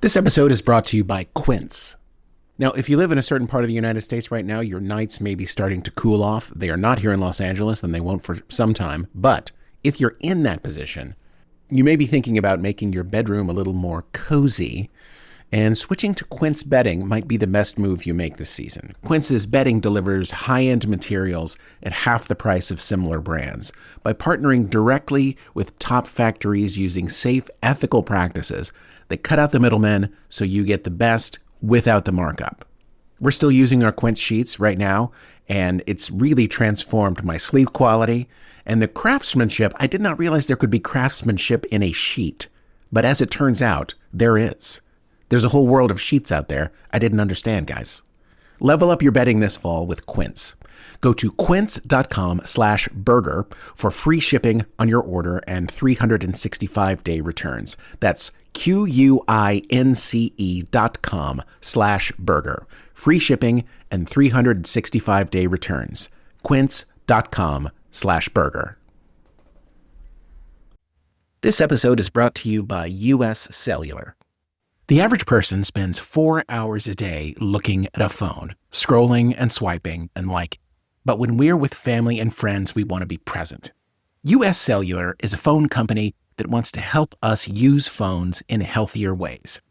This episode is brought to you by Quince. Now, if you live in a certain part of the United States right now, your nights may be starting to cool off. They are not here in Los Angeles, and they won't for some time. But if you're in that position, you may be thinking about making your bedroom a little more cozy, and switching to Quince bedding might be the best move you make this season. Quince's bedding delivers high-end materials at half the price of similar brands. By partnering directly with top factories using safe, ethical practices, they cut out the middlemen so you get the best without the markup. We're still using our Quince sheets right now, and it's really transformed my sleep quality. And the craftsmanship, I did not realize there could be craftsmanship in a sheet. But as it turns out, there is. There's a whole world of sheets out there I didn't understand, guys. Level up your bedding this fall with Quince. Go to quince.com/burger for free shipping on your order and 365-day returns. That's QUINCE.com/burger. Free shipping and 365-day returns. Quince.com/burger. This episode is brought to you by US Cellular. The average person spends 4 hours a day looking at a phone, scrolling and swiping and liking. But when we're with family and friends, we want to be present. US Cellular is a phone company that wants to help us use phones in healthier ways.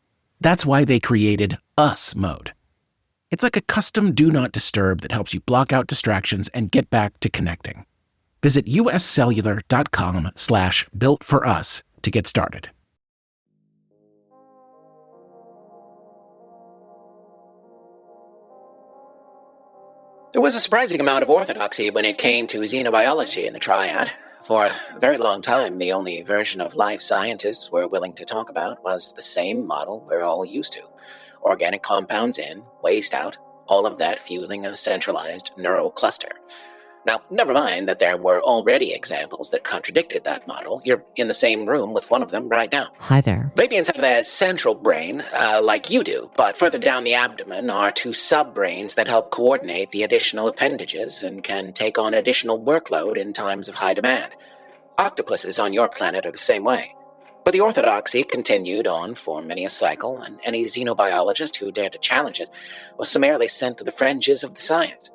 That's why they created Us Mode. It's like a custom Do Not Disturb that helps you block out distractions and get back to connecting. Visit uscellular.com/built-for-us to get started. There was a surprising amount of orthodoxy when it came to xenobiology in the Triad. For a very long time, the only version of life scientists were willing to talk about was the same model we're all used to. Organic compounds in, waste out, all of that fueling a centralized neural cluster. Now, never mind that there were already examples that contradicted that model. You're in the same room with one of them right now. Hi there. Babians have a central brain, like you do, but further down the abdomen are two sub-brains that help coordinate the additional appendages and can take on additional workload in times of high demand. Octopuses on your planet are the same way. But the orthodoxy continued on for many a cycle, and any xenobiologist who dared to challenge it was summarily sent to the fringes of the science.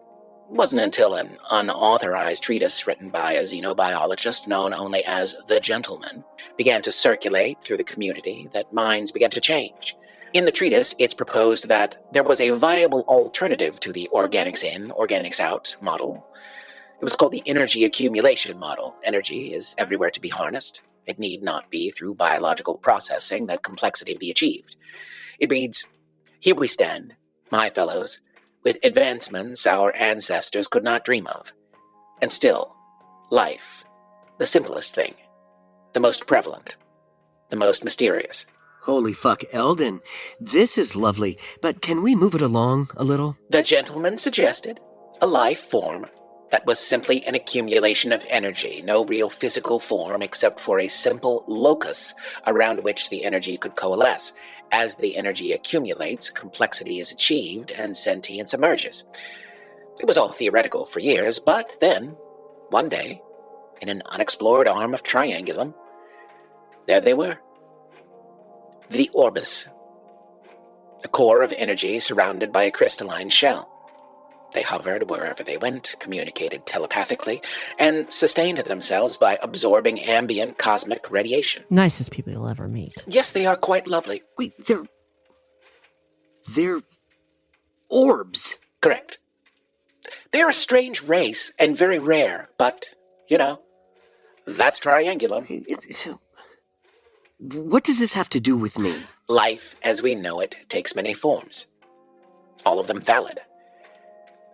It wasn't until an unauthorized treatise written by a xenobiologist known only as the Gentleman began to circulate through the community that minds began to change. In the treatise, it's proposed that there was a viable alternative to the organics in, organics out model. It was called the energy accumulation model. Energy is everywhere to be harnessed. It need not be through biological processing that complexity be achieved. It reads, "Here we stand, my fellows, with advancements our ancestors could not dream of. And still, life, the simplest thing, the most prevalent, the most mysterious." Holy fuck, Eldin. This is lovely, but can we move it along a little? The Gentleman suggested a life form that was simply an accumulation of energy, no real physical form except for a simple locus around which the energy could coalesce. As the energy accumulates, complexity is achieved and sentience emerges. It was all theoretical for years, but then, one day, in an unexplored arm of Triangulum, there they were. The Orbis, a core of energy surrounded by a crystalline shell. They hovered wherever they went, communicated telepathically, and sustained themselves by absorbing ambient cosmic radiation. Nicest people you'll ever meet. Yes, they are quite lovely. Wait, they're orbs. Correct. They're a strange race and very rare, but, that's Triangulum. So, what does this have to do with me? Life, as we know it, takes many forms. All of them valid.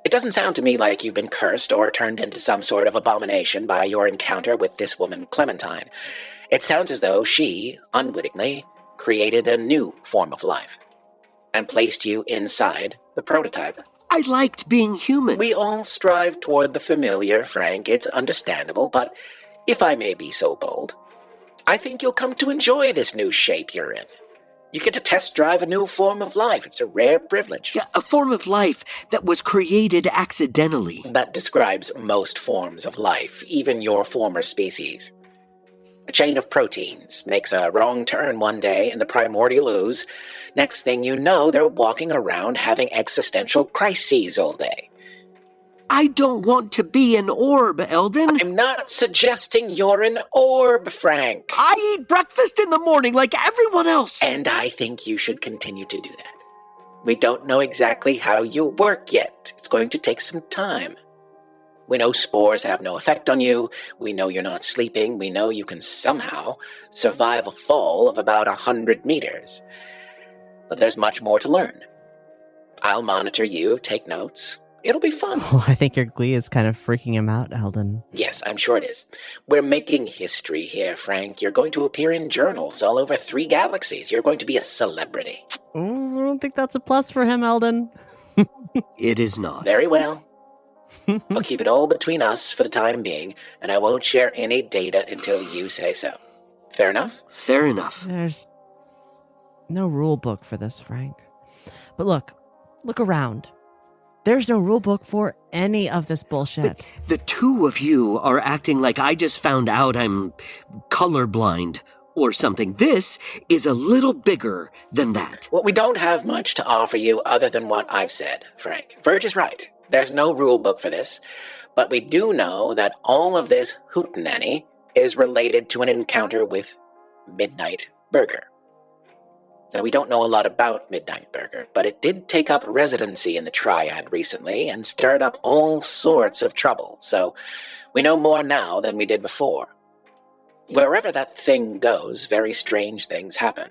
It doesn't sound to me like you've been cursed or turned into some sort of abomination by your encounter with this woman, Clementine. It sounds as though she, unwittingly, created a new form of life and placed you inside the prototype. I liked being human. We all strive toward the familiar, Frank. It's understandable, but if I may be so bold, I think you'll come to enjoy this new shape you're in. You get to test drive a new form of life. It's a rare privilege. Yeah, a form of life that was created accidentally. That describes most forms of life, even your former species. A chain of proteins makes a wrong turn one day in the primordial ooze. Next thing you know, they're walking around having existential crises all day. I don't want to be an orb, Eldin. I'm not suggesting you're an orb, Frank. I eat breakfast in the morning like everyone else. And I think you should continue to do that. We don't know exactly how you work yet. It's going to take some time. We know spores have no effect on you. We know you're not sleeping. We know you can somehow survive a fall of about 100 meters. But there's much more to learn. I'll monitor you, take notes. It'll be fun. Oh, I think your glee is kind of freaking him out, Eldin. Yes, I'm sure it is. We're making history here, Frank. You're going to appear in journals all over 3 galaxies. You're going to be a celebrity. I don't think that's a plus for him, Eldin. It is not. Very well. I'll keep it all between us for the time being, and I won't share any data until you say so. Fair enough? Fair enough. There's no rule book for this, Frank. But look around. There's no rule book for any of this bullshit. But the two of you are acting like I just found out I'm colorblind or something. This is a little bigger than that. Well, we don't have much to offer you other than what I've said, Frank. Verge is right. There's no rule book for this, but we do know that all of this hootenanny is related to an encounter with Midnight Burger. Now, we don't know a lot about Midnight Burger, but it did take up residency in the Triad recently and stirred up all sorts of trouble, so we know more now than we did before. Wherever that thing goes, very strange things happen.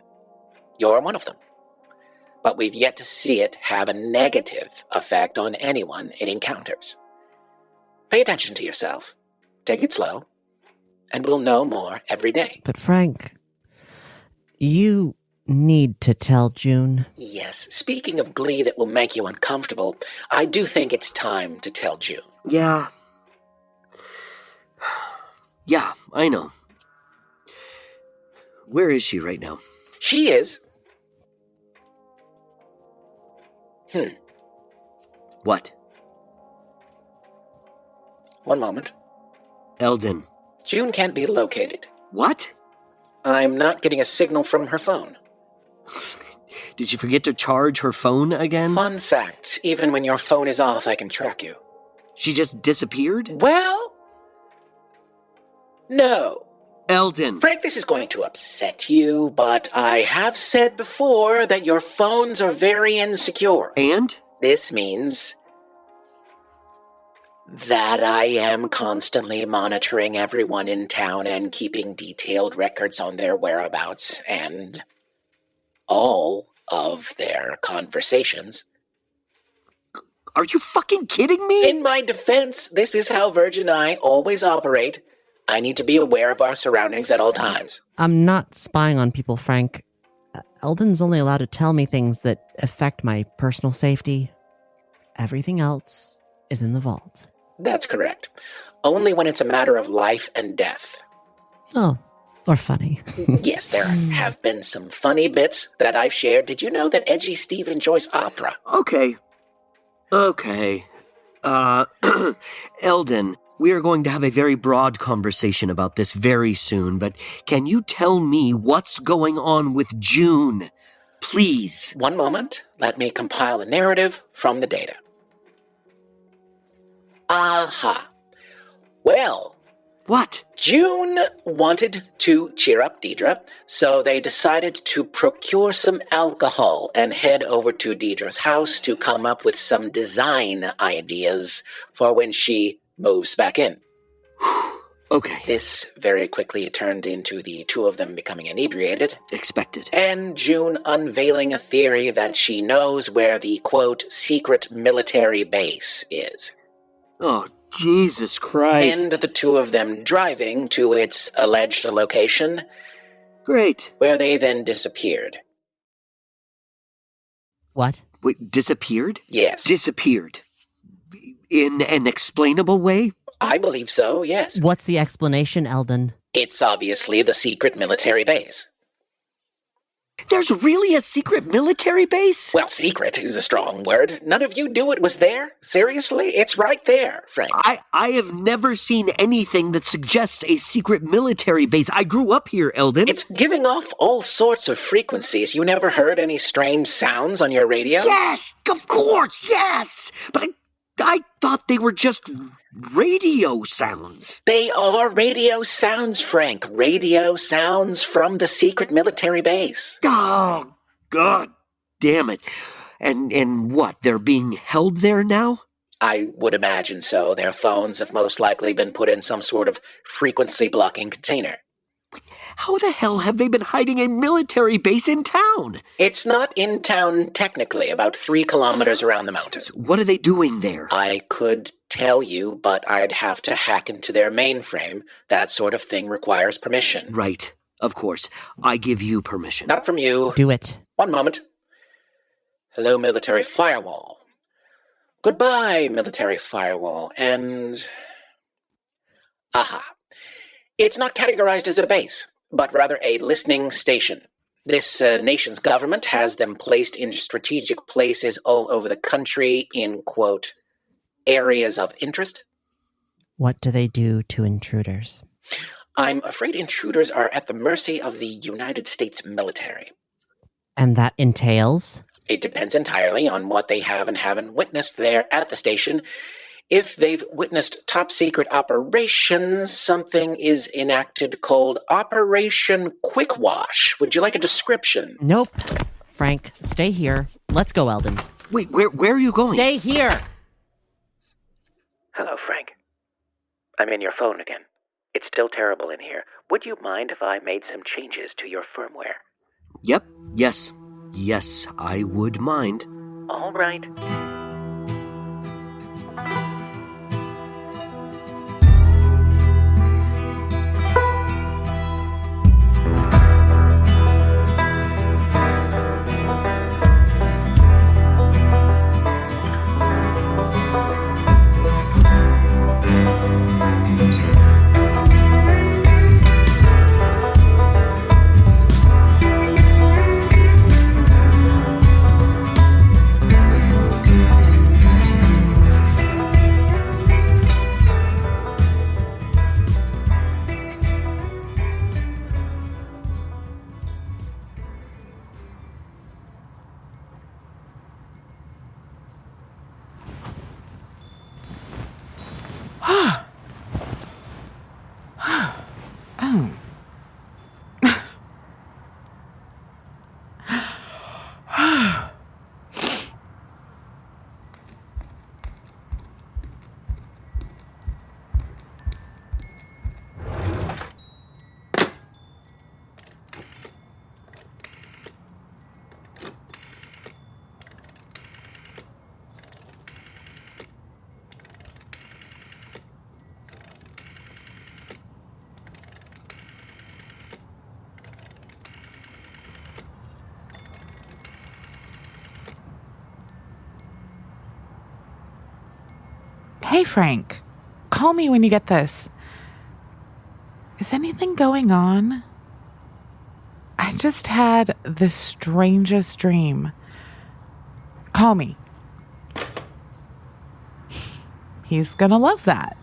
You're one of them. But we've yet to see it have a negative effect on anyone it encounters. Pay attention to yourself. Take it slow, and we'll know more every day. But Frank, you need to tell June. Yes, speaking of glee that will make you uncomfortable, I do think it's time to tell June. Yeah. Yeah, I know. Where is she right now? She is... What? One moment. Eldin. June can't be located. What? I'm not getting a signal from her phone. Did she forget to charge her phone again? Fun fact, even when your phone is off, I can track you. She just disappeared? Well, no. Eldin. Frank, this is going to upset you, but I have said before that your phones are very insecure. And? This means that I am constantly monitoring everyone in town and keeping detailed records on their whereabouts and all of their conversations. Are you fucking kidding me? In my defense, this is how Verge and I always operate. I need to be aware of our surroundings at all times. I'm not spying on people, Frank. Eldin's only allowed to tell me things that affect my personal safety. Everything else is in the vault. That's correct. Only when it's a matter of life and death. Oh, or funny. Yes, there have been some funny bits that I've shared. Did you know that Edgy Steve enjoys opera? Okay. Eldin, we are going to have a very broad conversation about this very soon, but can you tell me what's going on with June? Please. One moment. Let me compile a narrative from the data. Aha. Well, What? June wanted to cheer up Deidre, so they decided to procure some alcohol and head over to Deidre's house to come up with some design ideas for when she moves back in. Okay. This very quickly turned into the two of them becoming inebriated, Expected. and June unveiling a theory that she knows where the, quote, secret military base is. Oh, Jesus Christ. And the two of them driving to its alleged location, Great. where they then disappeared. What? Wait, disappeared? Yes. Disappeared. In an explainable way? I believe so, yes. What's the explanation, Eldin? It's obviously the secret military base. There's really a secret military base? Well, secret is a strong word. None of you knew it was there? Seriously? It's right there, Frank. I have never seen anything that suggests a secret military base. I grew up here, Eldin. It's giving off all sorts of frequencies. You never heard any strange sounds on your radio? Yes, of course, yes! But I thought they were just radio sounds. They are radio sounds, Frank. Radio sounds from the secret military base. Oh, God damn it. And what, they're being held there now? I would imagine so. Their phones have most likely been put in some sort of frequency-blocking container. How the hell have they been hiding a military base in town? It's not in town technically, about 3 kilometers around the mountain. What are they doing there? I could tell you, but I'd have to hack into their mainframe. That sort of thing requires permission. Right. Of course. I give you permission. Not from you. Do it. One moment. Hello, military firewall. Goodbye, military firewall. And... aha. It's not categorized as a base, but rather a listening station. This nation's government has them placed in strategic places all over the country in, quote, areas of interest. What do they do to intruders? I'm afraid intruders are at the mercy of the United States military. And that entails? It depends entirely on what they have and haven't witnessed there at the station. If they've witnessed top-secret operations, something is enacted called Operation Quick Wash. Would you like a description? Nope. Frank, stay here. Let's go, Eldin. Wait, where are you going? Stay here! Hello, Frank. I'm in your phone again. It's still terrible in here. Would you mind if I made some changes to your firmware? Yep. Yes, I would mind. All right. Hey, Frank. Call me when you get this. Is anything going on? I just had the strangest dream. Call me. He's gonna love that.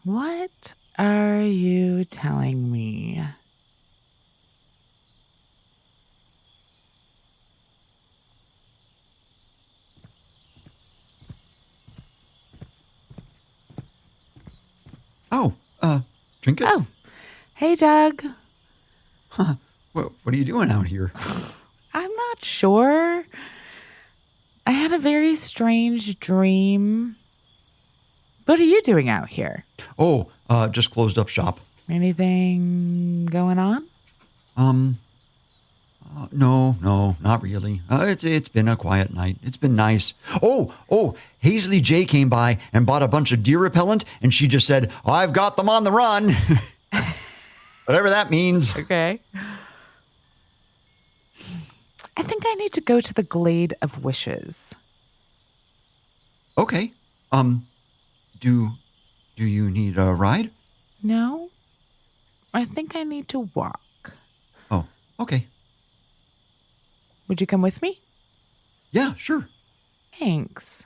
What are you telling me? Trinkett? Oh, hey, Doug. Huh. What are you doing out here? I'm not sure. I had a very strange dream. What are you doing out here? Oh, just closed up shop. Anything going on? No, not really. It's been a quiet night. It's been nice. Oh, Hazley J came by and bought a bunch of deer repellent, and she just said, I've got them on the run. Whatever that means. Okay. I think I need to go to the Glade of Wishes. Okay. Do you need a ride? No, I think I need to walk. Oh, okay. Would you come with me? Yeah, sure. Thanks.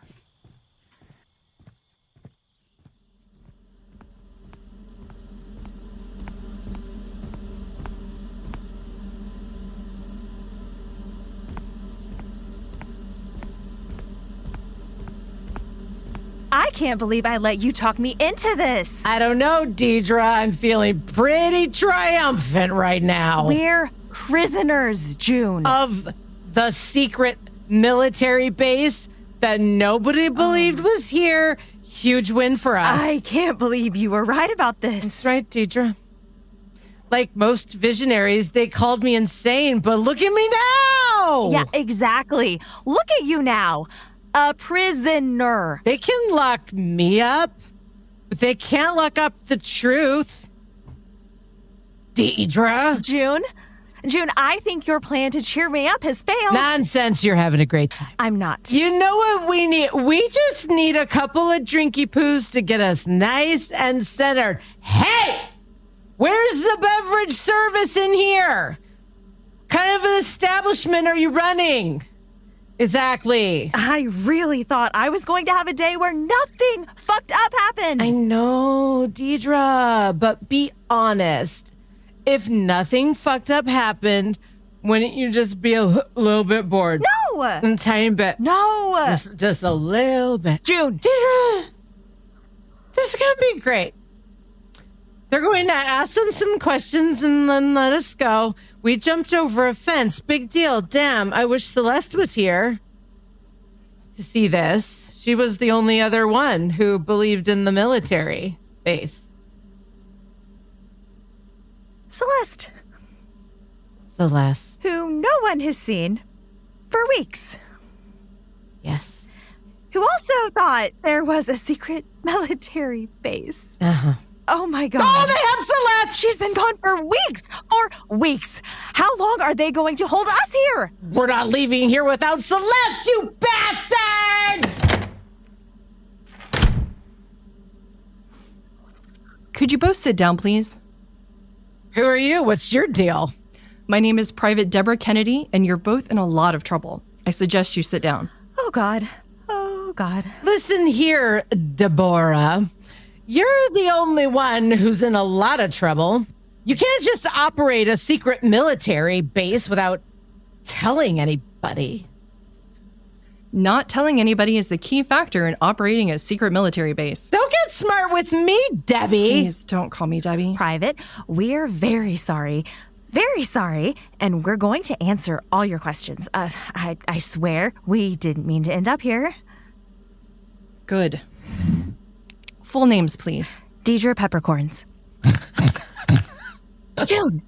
I can't believe I let you talk me into this. I don't know, Deidre. I'm feeling pretty triumphant right now. We're prisoners, June. Of the secret military base that nobody believed was here. Huge win for us. I can't believe you were right about this. That's right, Deidre. Like most visionaries, they called me insane, but look at me now! Yeah, exactly. Look at you now. A prisoner. They can lock me up, but they can't lock up the truth. Deidre? June, I think your plan to cheer me up has failed. Nonsense, you're having a great time. I'm not. You know what we need? We just need a couple of drinky poos to get us nice and centered. Hey! Where's the beverage service in here? What kind of an establishment are you running? Exactly. I really thought I was going to have a day where nothing fucked up happened. I know, Deidre, but be honest. If nothing fucked up happened, wouldn't you just be a little bit bored? No! A tiny bit. No! Just a little bit. June! Deidre! This is going to be great. They're going to ask them some questions and then let us go. We jumped over a fence. Big deal. Damn, I wish Celeste was here to see this. She was the only other one who believed in the military base. Celeste, Celeste. who no one has seen for weeks. Yes. Who also thought there was a secret military base. Uh-huh. Oh my god. Oh, they have Celeste! She's been gone for weeks! For weeks! How long are they going to hold us here? We're not leaving here without Celeste, you bastards! Could you both sit down, please? Who are you? What's your deal? My name is Private Deborah Kennedy, and you're both in a lot of trouble. I suggest you sit down. Oh god. Oh god. Listen here, Deborah. You're the only one who's in a lot of trouble. You can't just operate a secret military base without telling anybody. Not telling anybody is the key factor in operating a secret military base. Don't get smart with me, Debbie. Please don't call me Debbie. Private, we're very sorry. Very sorry, and we're going to answer all your questions. I swear we didn't mean to end up here. Good. Full names, please. Deidre Peppercorns. June.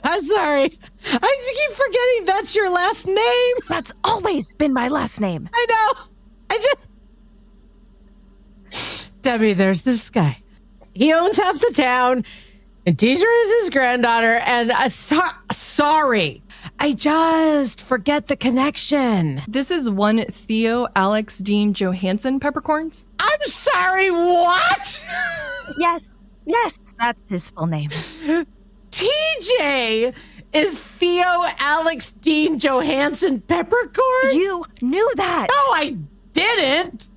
I'm sorry. I just keep forgetting that's your last name. That's always been my last name. I know. Debbie, there's this guy. He owns half the town, and Deidre is his granddaughter, and sorry. I just forget the connection. This is one Theo Alex Dean Johansson Peppercorns. I'm sorry, what? Yes, that's his full name. TJ is Theo Alex Dean Johansson Peppercorns? You knew that. No, I didn't.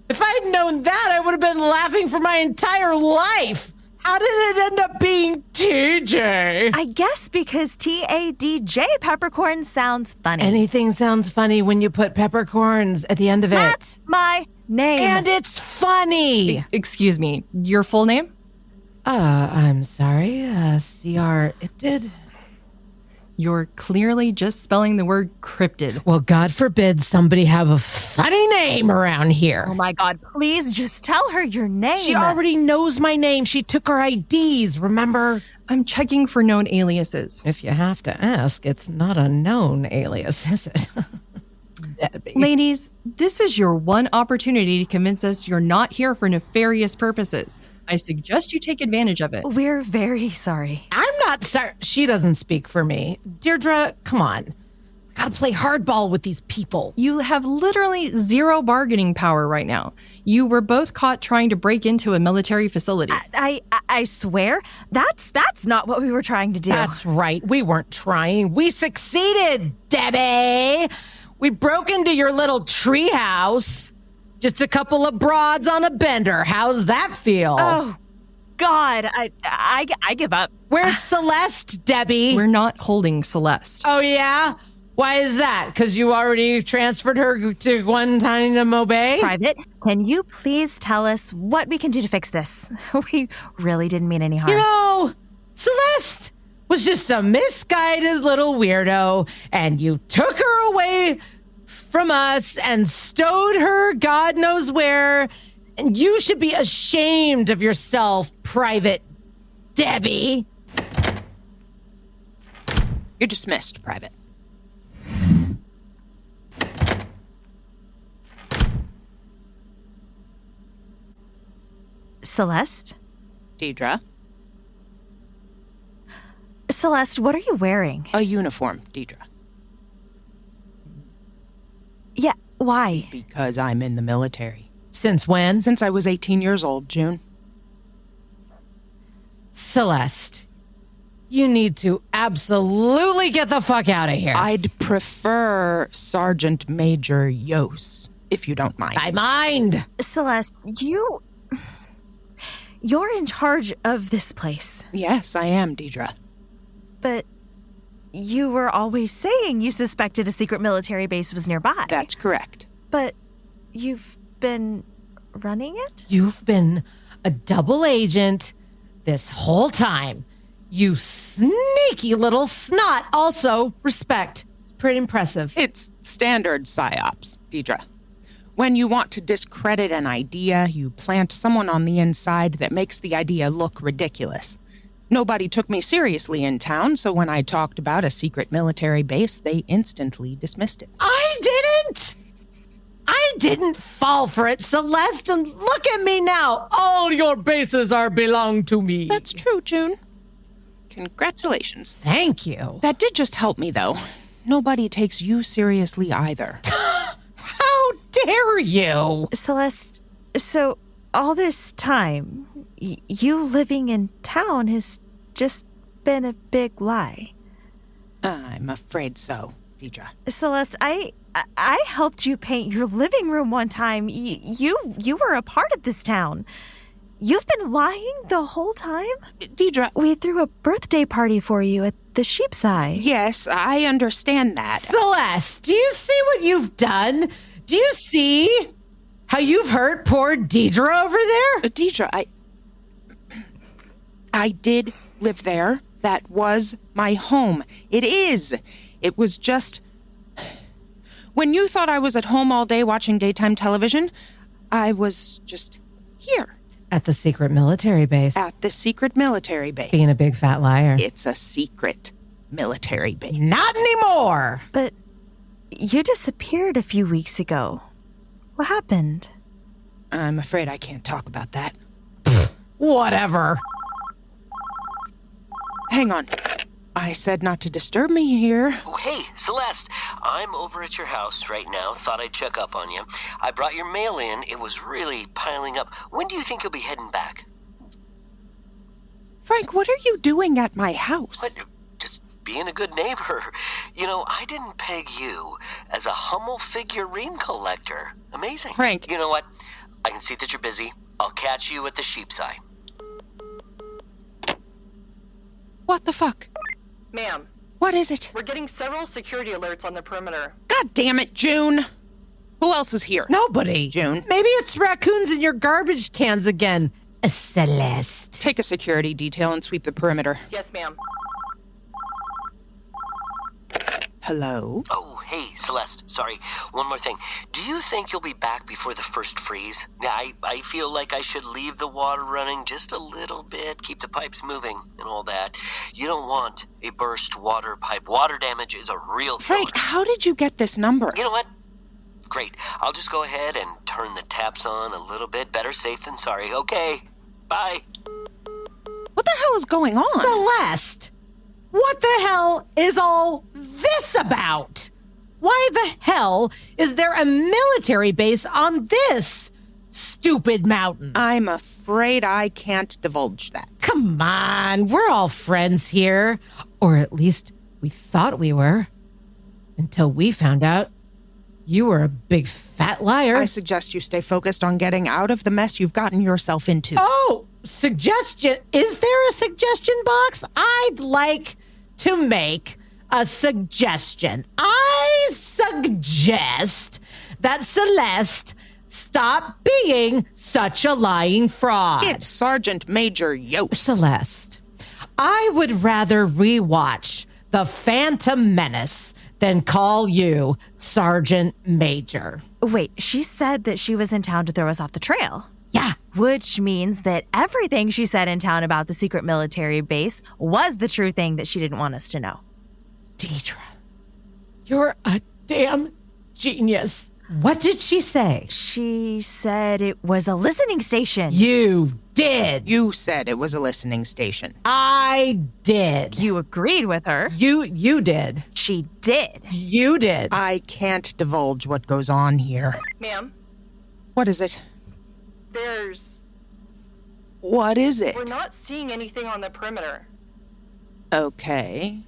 If I'd known that, I would have been laughing for my entire life. How did it end up being TJ? I guess because TADJ Peppercorn sounds funny. Anything sounds funny when you put peppercorns at the end of it. That's my name. And it's funny. Excuse me, your full name? I'm sorry. CR Ipted. You're clearly just spelling the word cryptid. Well, God forbid somebody have a funny name around here. Oh my God, please just tell her your name. She already knows my name. She took our IDs, remember? I'm checking for known aliases. If you have to ask, it's not a known alias, is it? Debbie. Ladies, this is your one opportunity to convince us you're not here for nefarious purposes. I suggest you take advantage of it. We're very sorry. I'm not sorry. She doesn't speak for me. Deirdre, come on. We gotta play hardball with these people. You have literally zero bargaining power right now. You were both caught trying to break into a military facility. I swear, that's not what we were trying to do. That's right. We weren't trying. We succeeded, Debbie. We broke into your little treehouse. Just a couple of broads on a bender. How's that feel? Oh, God, I give up. Where's Celeste, Debbie? We're not holding Celeste. Oh, yeah? Why is that? Because you already transferred her to Guantanamo Bay? Private, can you please tell us what we can do to fix this? We really didn't mean any harm. You know, Celeste was just a misguided little weirdo, and you took her away from us and stowed her God knows where, and you should be ashamed of yourself, Private Debbie. You're dismissed, Private. Celeste? Deidre? Celeste, what are you wearing? A uniform, Deidre. Yeah, why? Because I'm in the military. Since when? Since I was 18 years old, June. Celeste, you need to absolutely get the fuck out of here. I'd prefer Sergeant Major Yos, if you don't mind. I mind. Celeste, you're in charge of this place. Yes, I am, Deidre. But you were always saying you suspected a secret military base was nearby. That's correct. But you've been running it? You've been a double agent this whole time. You sneaky little snot. Also, respect. It's pretty impressive. It's standard psyops, Deidre. When you want to discredit an idea, you plant someone on the inside that makes the idea look ridiculous. Nobody took me seriously in town, so when I talked about a secret military base, they instantly dismissed it. I didn't fall for it, Celeste, and look at me now. All your bases belong to me. That's true, June. Congratulations. Thank you. That did just help me, though. Nobody takes you seriously either. How dare you? Celeste, so all this time, you living in town has just been a big lie. I'm afraid so, Deidre. Celeste, I helped you paint your living room one time. You were a part of this town. You've been lying the whole time? Deidre. We threw a birthday party for you at the Sheep's Eye. Yes, I understand that. Celeste, do you see what you've done? Do you see how you've hurt poor Deidre over there? Deidre, I did live there. That was my home. It is. It was just... When you thought I was at home all day watching daytime television, I was just here. At the secret military base. At the secret military base. Being a big fat liar. It's a secret military base. Not anymore! But you disappeared a few weeks ago. What happened? I'm afraid I can't talk about that. Whatever. Hang on. I said not to disturb me here. Oh, hey, Celeste. I'm over at your house right now. Thought I'd check up on you. I brought your mail in. It was really piling up. When do you think you'll be heading back? Frank, what are you doing at my house? What? Just being a good neighbor. You know, I didn't peg you as a Hummel figurine collector. Amazing. Frank. You know what? I can see that you're busy. I'll catch you at the Sheep's Eye. What the fuck? Ma'am, What is it? we're getting several security alerts on the perimeter. God damn it, June. Who else is here? Nobody. June. Maybe it's raccoons in your garbage cans again. Celeste. Take a security detail and sweep the perimeter. Yes, ma'am. Hello? Oh, hey, Celeste. Sorry. One more thing. Do you think you'll be back before the first freeze? I feel like I should leave the water running just a little bit, keep the pipes moving and all that. You don't want a burst water pipe. Water damage is a real killer. Frank, how did you get this number? You know what? Great. I'll just go ahead and turn the taps on a little bit. Better safe than sorry. Okay. Bye. What the hell is going on? Celeste! What the hell is all this about? Why the hell is there a military base on this stupid mountain? I'm afraid I can't divulge that. Come on, we're all friends here. Or at least we thought we were. Until we found out you were a big fat liar. I suggest you stay focused on getting out of the mess you've gotten yourself into. Oh, suggestion. Is there a suggestion box? I'd like to make a suggestion. I suggest that Celeste stop being such a lying fraud. It's Sergeant Major Yost. Celeste, I would rather rewatch The Phantom Menace than call you Sergeant Major. Wait, she said that she was in town to throw us off the trail. Yeah. Which means that everything she said in town about the secret military base was the true thing that she didn't want us to know. Deidre, you're a damn genius. What did she say? She said it was a listening station. You did. You said it was a listening station. I did. You agreed with her. You did. She did. You did. I can't divulge what goes on here. Ma'am, What is it? What is it? we're not seeing anything on the perimeter, Okay.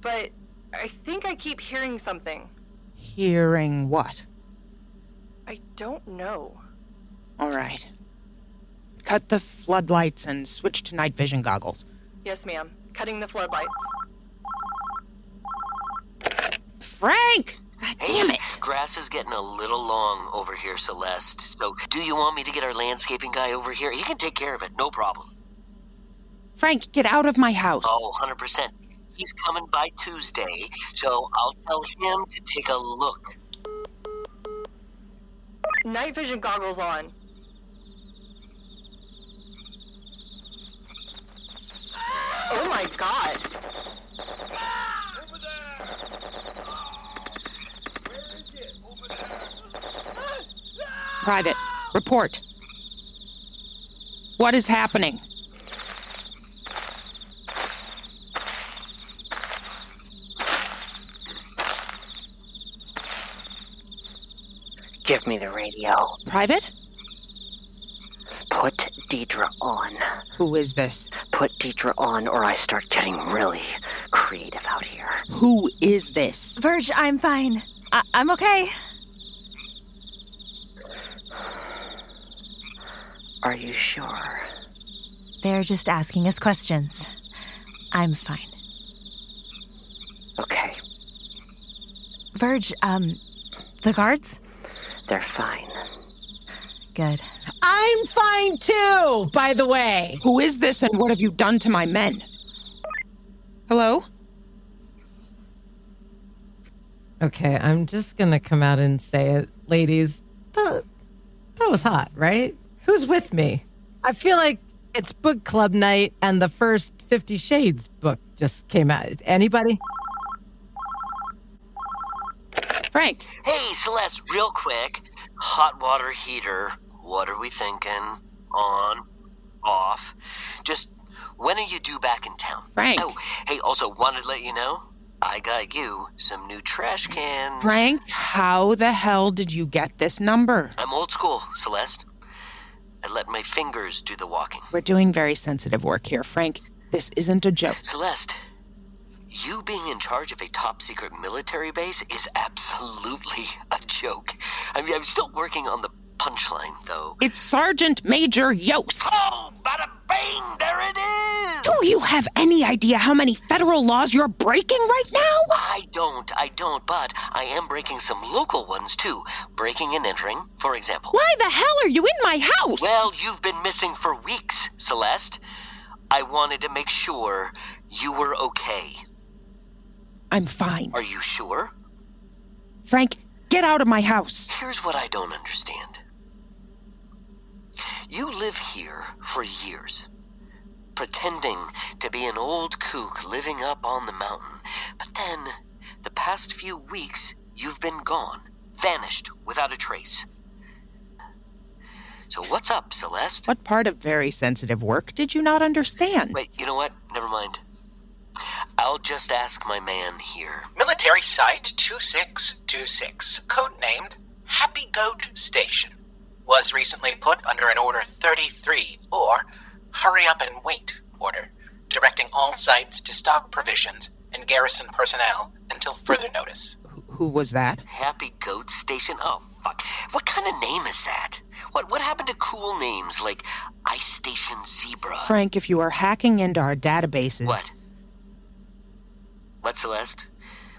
but I think I keep hearing something. Hearing what? I don't know. All right. Cut the floodlights and switch to night vision goggles. Yes, ma'am. Cutting the floodlights. Frank! God damn it! Grass is getting a little long over here, Celeste. So, do you want me to get our landscaping guy over here? He can take care of it, no problem. Frank, get out of my house. Oh, 100%. He's coming by Tuesday, so I'll tell him to take a look. Night vision goggles on. Oh my god. Over there! Where is it? Over there! Private, report. What is happening? Give me the radio. Private? Put Deidre on. Who is this? Put Deidre on or I start getting really creative out here. Who is this? Verge, I'm fine. I'm okay. Are you sure? They're just asking us questions. I'm fine. Okay, Verge, the guards? they're fine. Good. I'm fine too, by the way. Who is this and what have you done to my men? Hello? Okay, I'm just gonna come out and say it, ladies. That was hot, right? Who's with me? I feel like it's book club night and the first 50 Shades book just came out. Anybody? Frank. Hey, Celeste, real quick. Hot water heater. What are we thinking? On, off. Just, when are you due back in town? Frank. Oh, hey, also wanted to let you know, I got you some new trash cans. Frank, how the hell did you get this number? I'm old school, Celeste. I let my fingers do the walking. We're doing very sensitive work here, Frank. This isn't a joke. Celeste, you being in charge of a top secret military base is absolutely a joke. I mean, I'm still working on the punchline, though. It's Sergeant Major Yost. Oh, bada bang, there it is! Do you have any idea how many federal laws you're breaking right now? I don't, but I am breaking some local ones, too. Breaking and entering, for example. Why the hell are you in my house? Well, you've been missing for weeks, Celeste. I wanted to make sure you were okay. I'm fine. Are you sure? Frank, get out of my house. Here's what I don't understand. You live here for years, pretending to be an old kook living up on the mountain. But then, the past few weeks, you've been gone, vanished without a trace. So what's up, Celeste? What part of very sensitive work did you not understand? Wait, you know what? Never mind. I'll just ask my man here. Military Site 2626, codenamed Happy Goat Station, was recently put under an Order 33, or Hurry Up and Wait order, directing all sites to stock provisions and garrison personnel until further notice. Who was that? Happy Goat Station? Oh, fuck. What kind of name is that? What happened to cool names like Ice Station Zebra? Frank, if you are hacking into our databases... What? What, Celeste?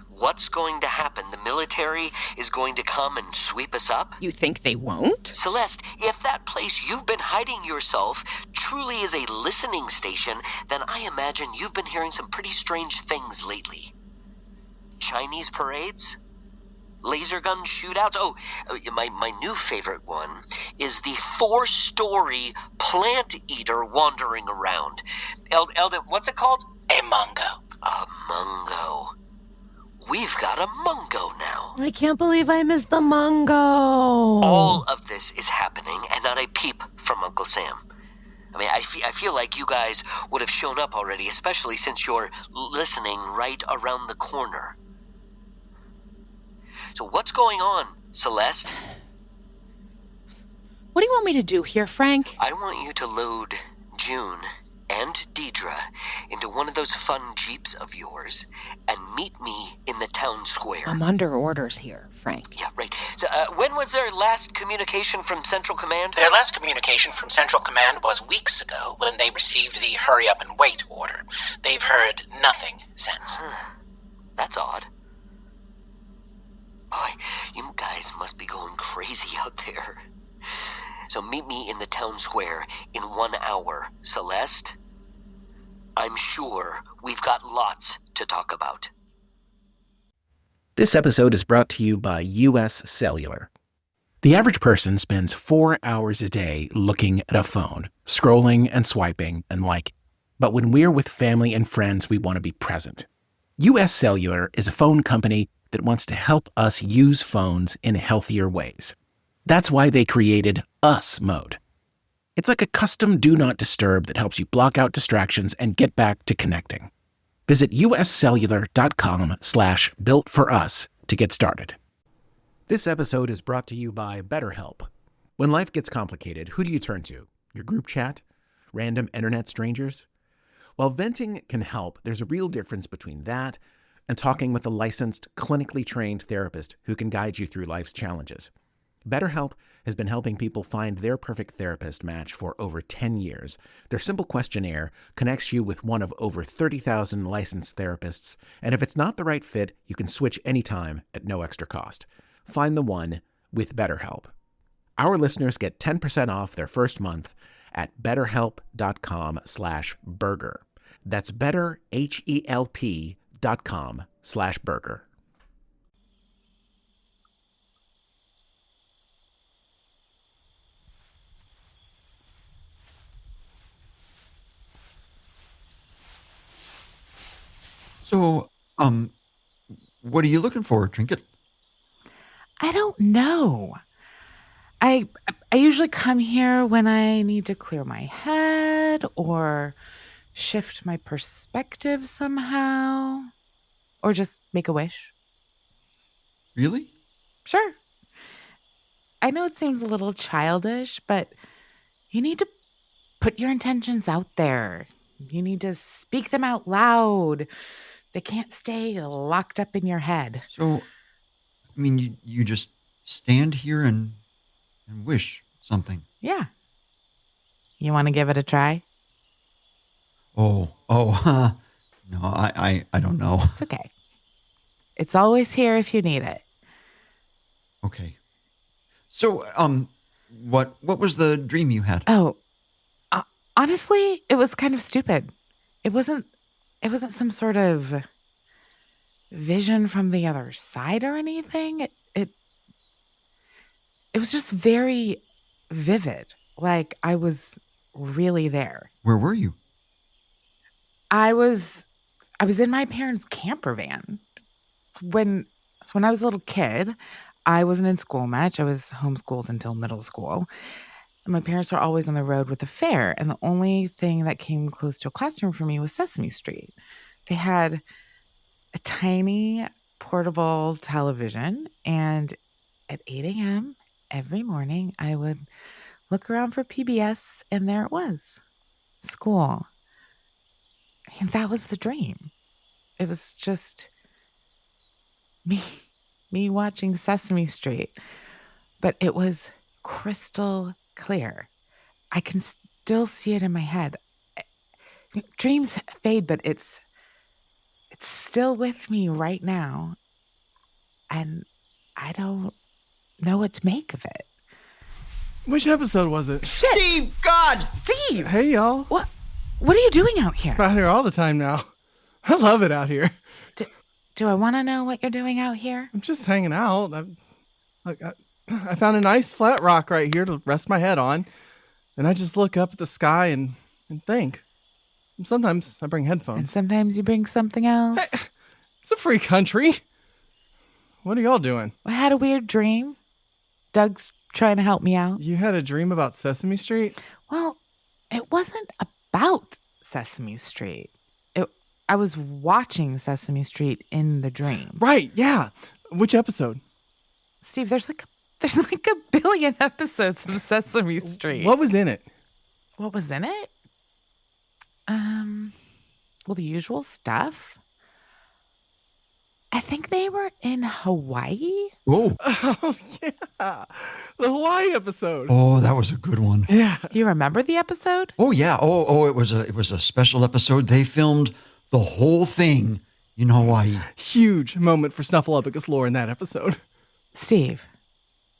What's going to happen? The military is going to come and sweep us up? You think they won't? Celeste, if that place you've been hiding yourself truly is a listening station, then I imagine you've been hearing some pretty strange things lately. Chinese parades? Laser gun shootouts? Oh, my new favorite one is the 4-story plant eater wandering around. Eldin, what's it called? A Mungo. A Mungo. We've got a Mungo now. I can't believe I missed the Mungo. All of this is happening and not a peep from Uncle Sam. I mean, I feel like you guys would have shown up already, especially since you're listening right around the corner. So what's going on, Celeste? What do you want me to do here, Frank? I want you to load June and Deidre into one of those fun Jeeps of yours and meet me in the town square. I'm under orders here, Frank. Yeah, right. So, when was their last communication from Central Command? Their last communication from Central Command was weeks ago when they received the Hurry Up and Wait order. They've heard nothing since. That's odd. Boy, you guys must be going crazy out there. So meet me in the town square in 1 hour, Celeste. I'm sure we've got lots to talk about. This episode is brought to you by US Cellular. The average person spends 4 hours a day looking at a phone, scrolling and swiping and liking. But when we're with family and friends, we want to be present. US Cellular is a phone company that wants to help us use phones in healthier ways. That's why they created Us Mode. It's like a custom Do Not Disturb that helps you block out distractions and get back to connecting. Visit uscellular.com/builtforus to get started. This episode is brought to you by BetterHelp. When life gets complicated, who do you turn to? Your group chat? Random internet strangers? While venting can help, there's a real difference between that and talking with a licensed, clinically trained therapist who can guide you through life's challenges. BetterHelp has been helping people find their perfect therapist match for over 10 years. Their simple questionnaire connects you with one of over 30,000 licensed therapists, and if it's not the right fit, you can switch anytime at no extra cost. Find the one with BetterHelp. Our listeners get 10% off their first month at betterhelp.com/burger. That's betterhelp.com/burger. So, what are you looking for, Trinkett? I don't know. I usually come here when I need to clear my head or shift my perspective somehow or just make a wish. Really? Sure. I know it seems a little childish, but you need to put your intentions out there. You need to speak them out loud. They can't stay locked up in your head. So, I mean, you just stand here and wish something. Yeah. You want to give it a try? No, I don't know. It's okay. It's always here if you need it. Okay. So, what was the dream you had? Oh, honestly, it was kind of stupid. It wasn't some sort of vision from the other side or anything. It was just very vivid. Like I was really there. Where were you? I was in my parents' camper van. When I was a little kid, I wasn't in school much. I was homeschooled until middle school. And my parents were always on the road with the fair. And the only thing that came close to a classroom for me was Sesame Street. They had a tiny portable television. And at 8 a.m. every morning, I would look around for PBS. And there it was. School. I mean, that was the dream. It was just me watching Sesame Street. But it was crystal clear. I can still see it in my head. Dreams fade, but it's still with me right now. And I don't know what to make of it. Which episode was it? Shit! Steve, God! Steve! Hey, y'all. What are you doing out here? I'm out here all the time now. I love it out here. Do I want to know what you're doing out here? I'm just hanging out. I found a nice flat rock right here to rest my head on. And I just look up at the sky and think. And sometimes I bring headphones. And sometimes you bring something else. Hey, it's a free country. What are y'all doing? I had a weird dream. Doug's trying to help me out. You had a dream about Sesame Street? Well, it wasn't about Sesame Street. I was watching Sesame Street in the dream. Right, yeah. Which episode? Steve, there's like a billion episodes of Sesame Street. What was in it? What was in it? Well, the usual stuff. I think they were in Hawaii. Oh, yeah. The Hawaii episode. Oh, that was a good one. Yeah. You remember the episode? Oh, yeah. Oh, it was a special episode. They filmed the whole thing in Hawaii. Huge moment for Snuffleupagus lore in that episode. Steve,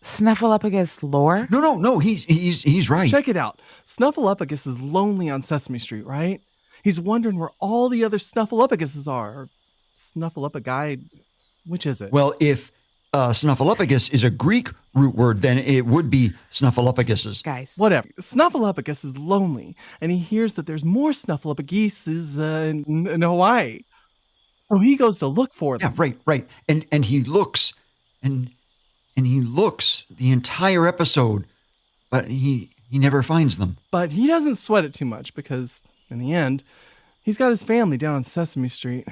Snuffleupagus lore? No. He's right. Check it out. Snuffleupagus is lonely on Sesame Street, right? He's wondering where all the other Snuffleupaguses are. Or Snuffleupagus, which is it? Well, if Snuffleupagus is a Greek root word, then it would be Snuffleupaguses. Guys. Whatever. Snuffleupagus is lonely, and he hears that there's more Snuffleupaguses in Hawaii. So he goes to look for them. Yeah, right. And he looks, and he looks the entire episode, but he never finds them. But he doesn't sweat it too much because, in the end, he's got his family down on Sesame Street.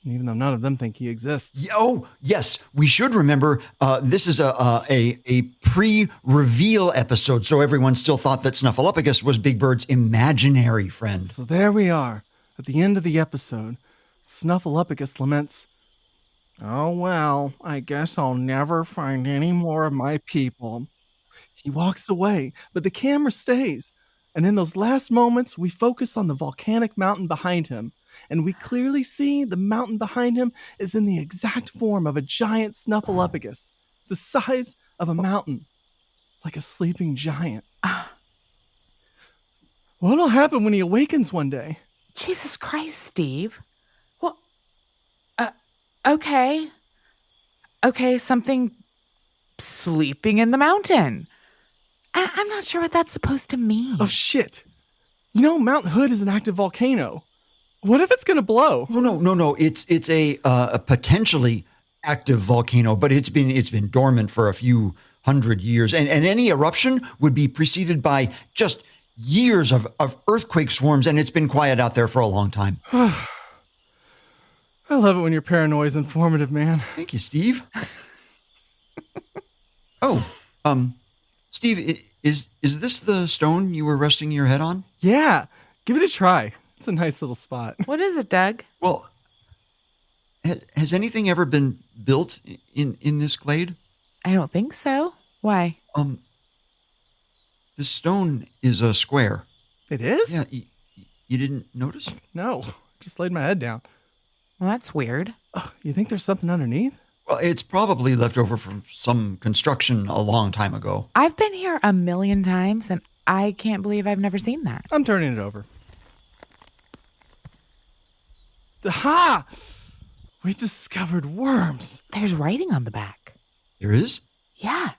Even though none of them think he exists. Oh, yes. We should remember this is a pre-reveal episode, so everyone still thought that Snuffleupagus was Big Bird's imaginary friend. So there we are. At the end of the episode, Snuffleupagus laments, "Oh, well, I guess I'll never find any more of my people." He walks away, but the camera stays. And in those last moments, we focus on the volcanic mountain behind him. And we clearly see the mountain behind him is in the exact form of a giant Snuffleupagus, the size of a mountain, like a sleeping giant. What'll happen when he awakens one day? Jesus Christ, Steve. Well, okay, something sleeping in the mountain. I'm not sure what that's supposed to mean. Oh, shit. You know, Mount Hood is an active volcano. What if it's going to blow? No. It's a potentially active volcano, but it's been dormant for a few hundred years. And any eruption would be preceded by just years of earthquake swarms, and it's been quiet out there for a long time. I love it when your paranoia is informative, man. Thank you, Steve. Steve, is this the stone you were resting your head on? Yeah, give it a try. It's a nice little spot. What is it, Doug? Well, has anything ever been built in this glade? I don't think so. Why? This stone is a square. It is? Yeah, you didn't notice? No, just laid my head down. Well, that's weird. You think there's something underneath? Well, it's probably left over from some construction a long time ago. I've been here 1,000,000 times, and I can't believe I've never seen that. I'm turning it over. Ha! We discovered worms. There's writing on the back. There is? Yeah.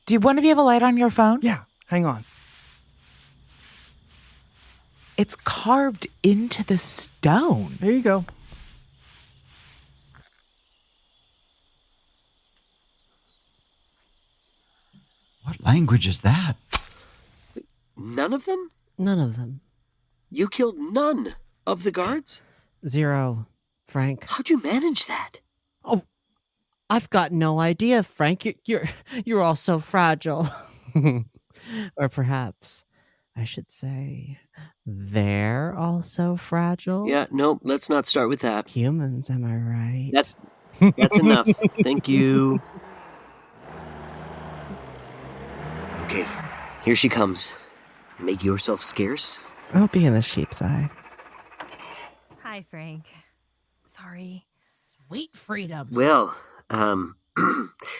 Do one of you have a light on your phone? Yeah, hang on. It's carved into the stone. There you go. What language is that? None of them? None of them. You killed none of the guards? 0, Frank. How'd you manage that? Oh, I've got no idea, Frank. You're all so fragile. Or perhaps I should say they're all so fragile. Yeah, no, let's not start with that. Humans, am I right? That's enough. Thank you. Okay, here she comes. Make yourself scarce. I'll be in the sheep's eye. Hi, Frank. Sorry. Sweet freedom. Well,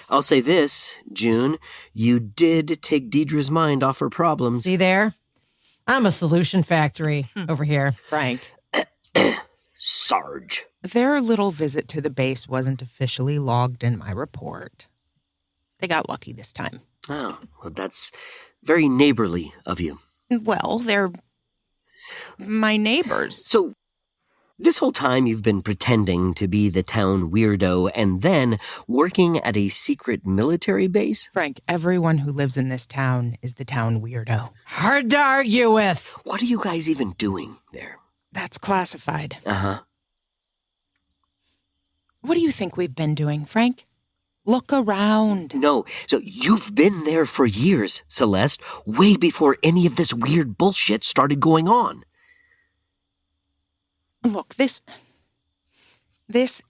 I'll say this, June. You did take Deidre's mind off her problems. See there? I'm a solution factory over here. Frank. Sarge. Their little visit to the base wasn't officially logged in my report. They got lucky this time. Oh, well, that's very neighborly of you. Well, they're my neighbors. So, this whole time you've been pretending to be the town weirdo and then working at a secret military base? Frank, everyone who lives in this town is the town weirdo. Hard to argue with. What are you guys even doing there? That's classified. Uh-huh. What do you think we've been doing, Frank? Look around. No, so you've been there for years, Celeste, way before any of this weird bullshit started going on. Look, this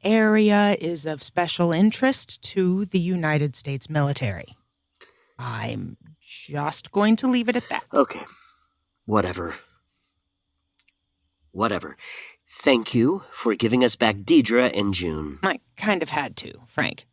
area is of special interest to the United States military. I'm just going to leave it at that. Okay. Whatever. Thank you for giving us back Deidre and June. I kind of had to, Frank.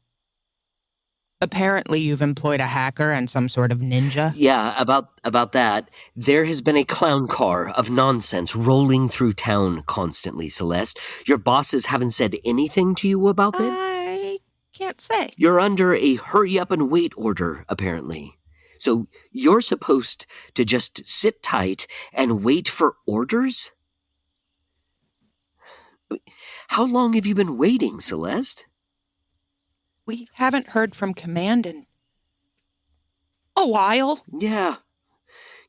Apparently you've employed a hacker and some sort of ninja. Yeah, about that. There has been a clown car of nonsense rolling through town constantly, Celeste. Your bosses haven't said anything to you about that? I can't say. You're under a hurry up and wait order, apparently. So you're supposed to just sit tight and wait for orders? How long have you been waiting, Celeste? We haven't heard from Command in a while. Yeah.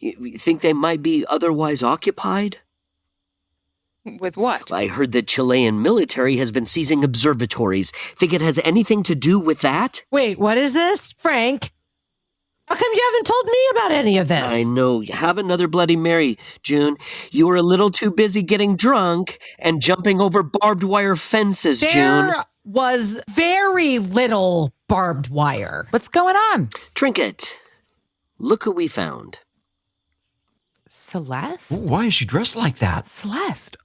You think they might be otherwise occupied? With what? I heard the Chilean military has been seizing observatories. Think it has anything to do with that? Wait, what is this, Frank? How come you haven't told me about any of this? I know. Have another Bloody Mary, June. You were a little too busy getting drunk and jumping over barbed wire fences, June. There was very little barbed wire. What's going on? Trinkett, look who we found. Celeste? Why is she dressed like that? Celeste?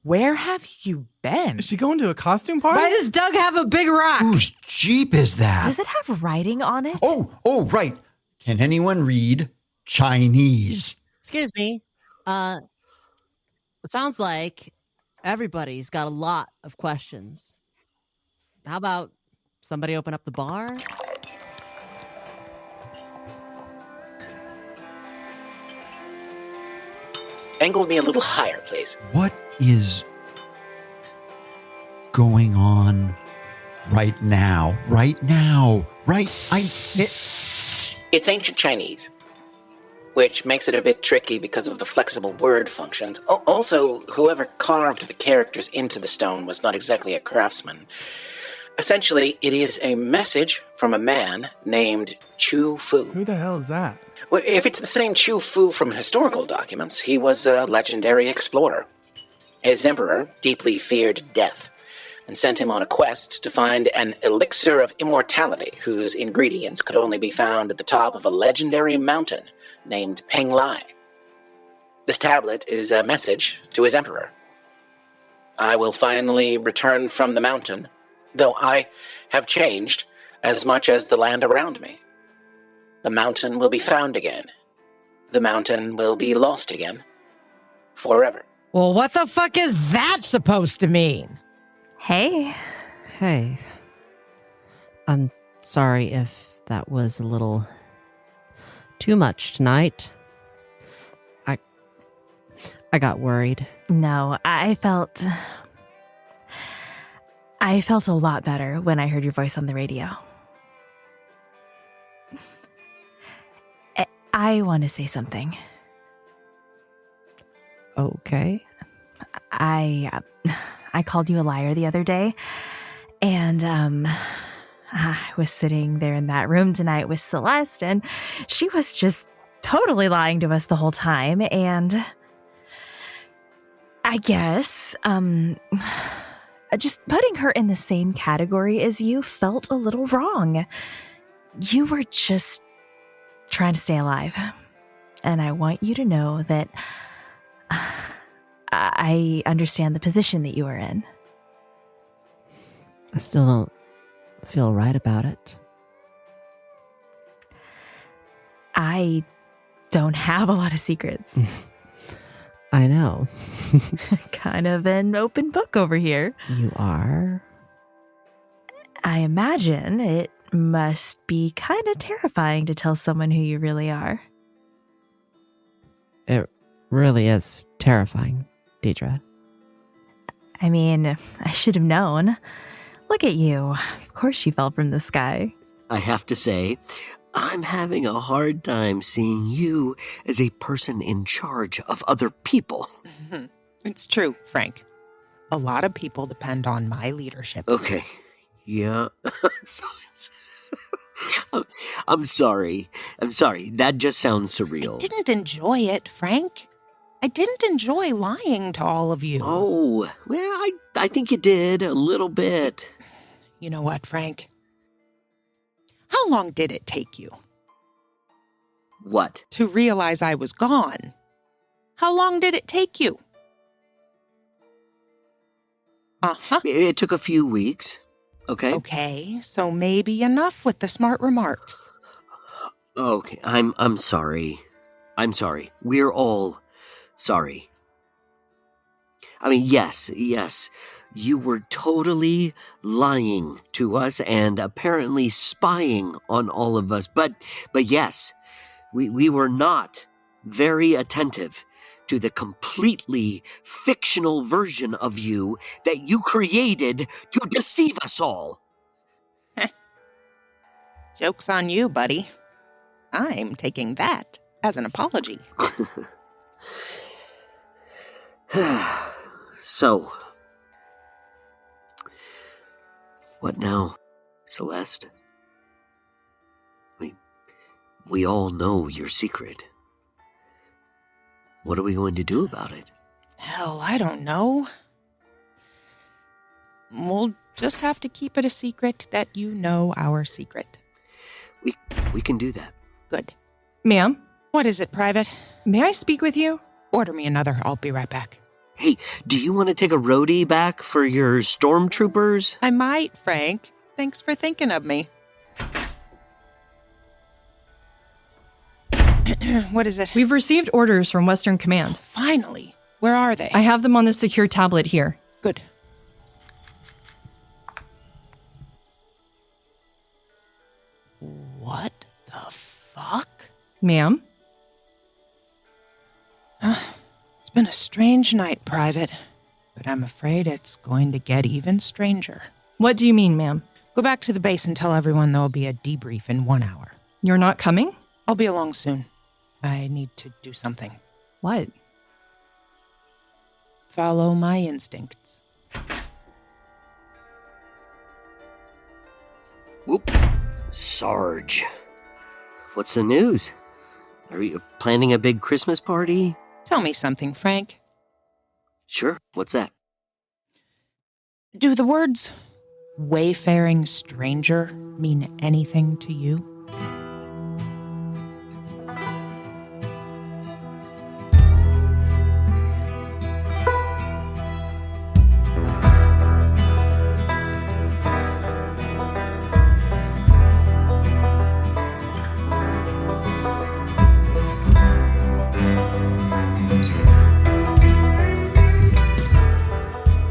Where have you been? Is she going to a costume party? Why does Doug have a big rock? Whose Jeep is that? Does it have writing on it? Oh, right. Can anyone read Chinese? Excuse me. It sounds like everybody's got a lot of questions. How about somebody open up the bar? Angle me a little higher, please. What is going on right now? It's ancient Chinese, which makes it a bit tricky because of the flexible word functions. Also, whoever carved the characters into the stone was not exactly a craftsman. Essentially, it is a message from a man named Chu Fu. Who the hell is that? Well, if it's the same Chu Fu from historical documents, he was a legendary explorer. His emperor deeply feared death and sent him on a quest to find an elixir of immortality whose ingredients could only be found at the top of a legendary mountain named Penglai. This tablet is a message to his emperor. I will finally return from the mountain, though I have changed as much as the land around me. The mountain will be found again. The mountain will be lost again. Forever. Well, what the fuck is that supposed to mean? Hey. Hey. I'm sorry if that was a little too much tonight. I got worried. No, I felt a lot better when I heard your voice on the radio. I want to say something. Okay. I called you a liar the other day, and I was sitting there in that room tonight with Celeste, and she was just totally lying to us the whole time, and I guess just putting her in the same category as you felt a little wrong. You were just trying to stay alive, and I want you to know that I understand the position that you are in. I still don't feel right about it. I don't have a lot of secrets. I know. Kind of an open book over here. You are? I imagine it must be kind of terrifying to tell someone who you really are. It really is terrifying, Deidre. I mean, I should have known. Look at you. Of course you fell from the sky. I have to say, I'm having a hard time seeing you as a person in charge of other people. It's true, Frank. A lot of people depend on my leadership. Okay. Yeah. I'm sorry. That just sounds surreal. I didn't enjoy it, Frank. I didn't enjoy lying to all of you. Oh, well, I think you did a little bit. You know what, Frank? How long did it take you? What? To realize I was gone. How long did it take you? Uh-huh. It took a few weeks. Okay. Okay, so maybe enough with the smart remarks. Okay, I'm sorry. I'm sorry. We're all sorry. I mean, yes. You were totally lying to us and apparently spying on all of us. But yes, we were not very attentive to the completely fictional version of you that you created to deceive us all. Joke's on you, buddy. I'm taking that as an apology. So, what now, Celeste? We all know your secret. What are we going to do about it? Hell, I don't know. We'll just have to keep it a secret that you know our secret. We can do that. Good. Ma'am? What is it, Private? May I speak with you? Order me another. I'll be right back. Hey, do you want to take a roadie back for your stormtroopers? I might, Frank. Thanks for thinking of me. What is it? We've received orders from Western Command. Finally. Where are they? I have them on the secure tablet here. Good. What the fuck? Ma'am? It's been a strange night, Private, but I'm afraid it's going to get even stranger. What do you mean, ma'am? Go back to the base and tell everyone there'll be a debrief in 1 hour. You're not coming? I'll be along soon. I need to do something. What? Follow my instincts. Whoop. Sarge. What's the news? Are you planning a big Christmas party? Tell me something, Frank. Sure. What's that? Do the words wayfaring stranger mean anything to you?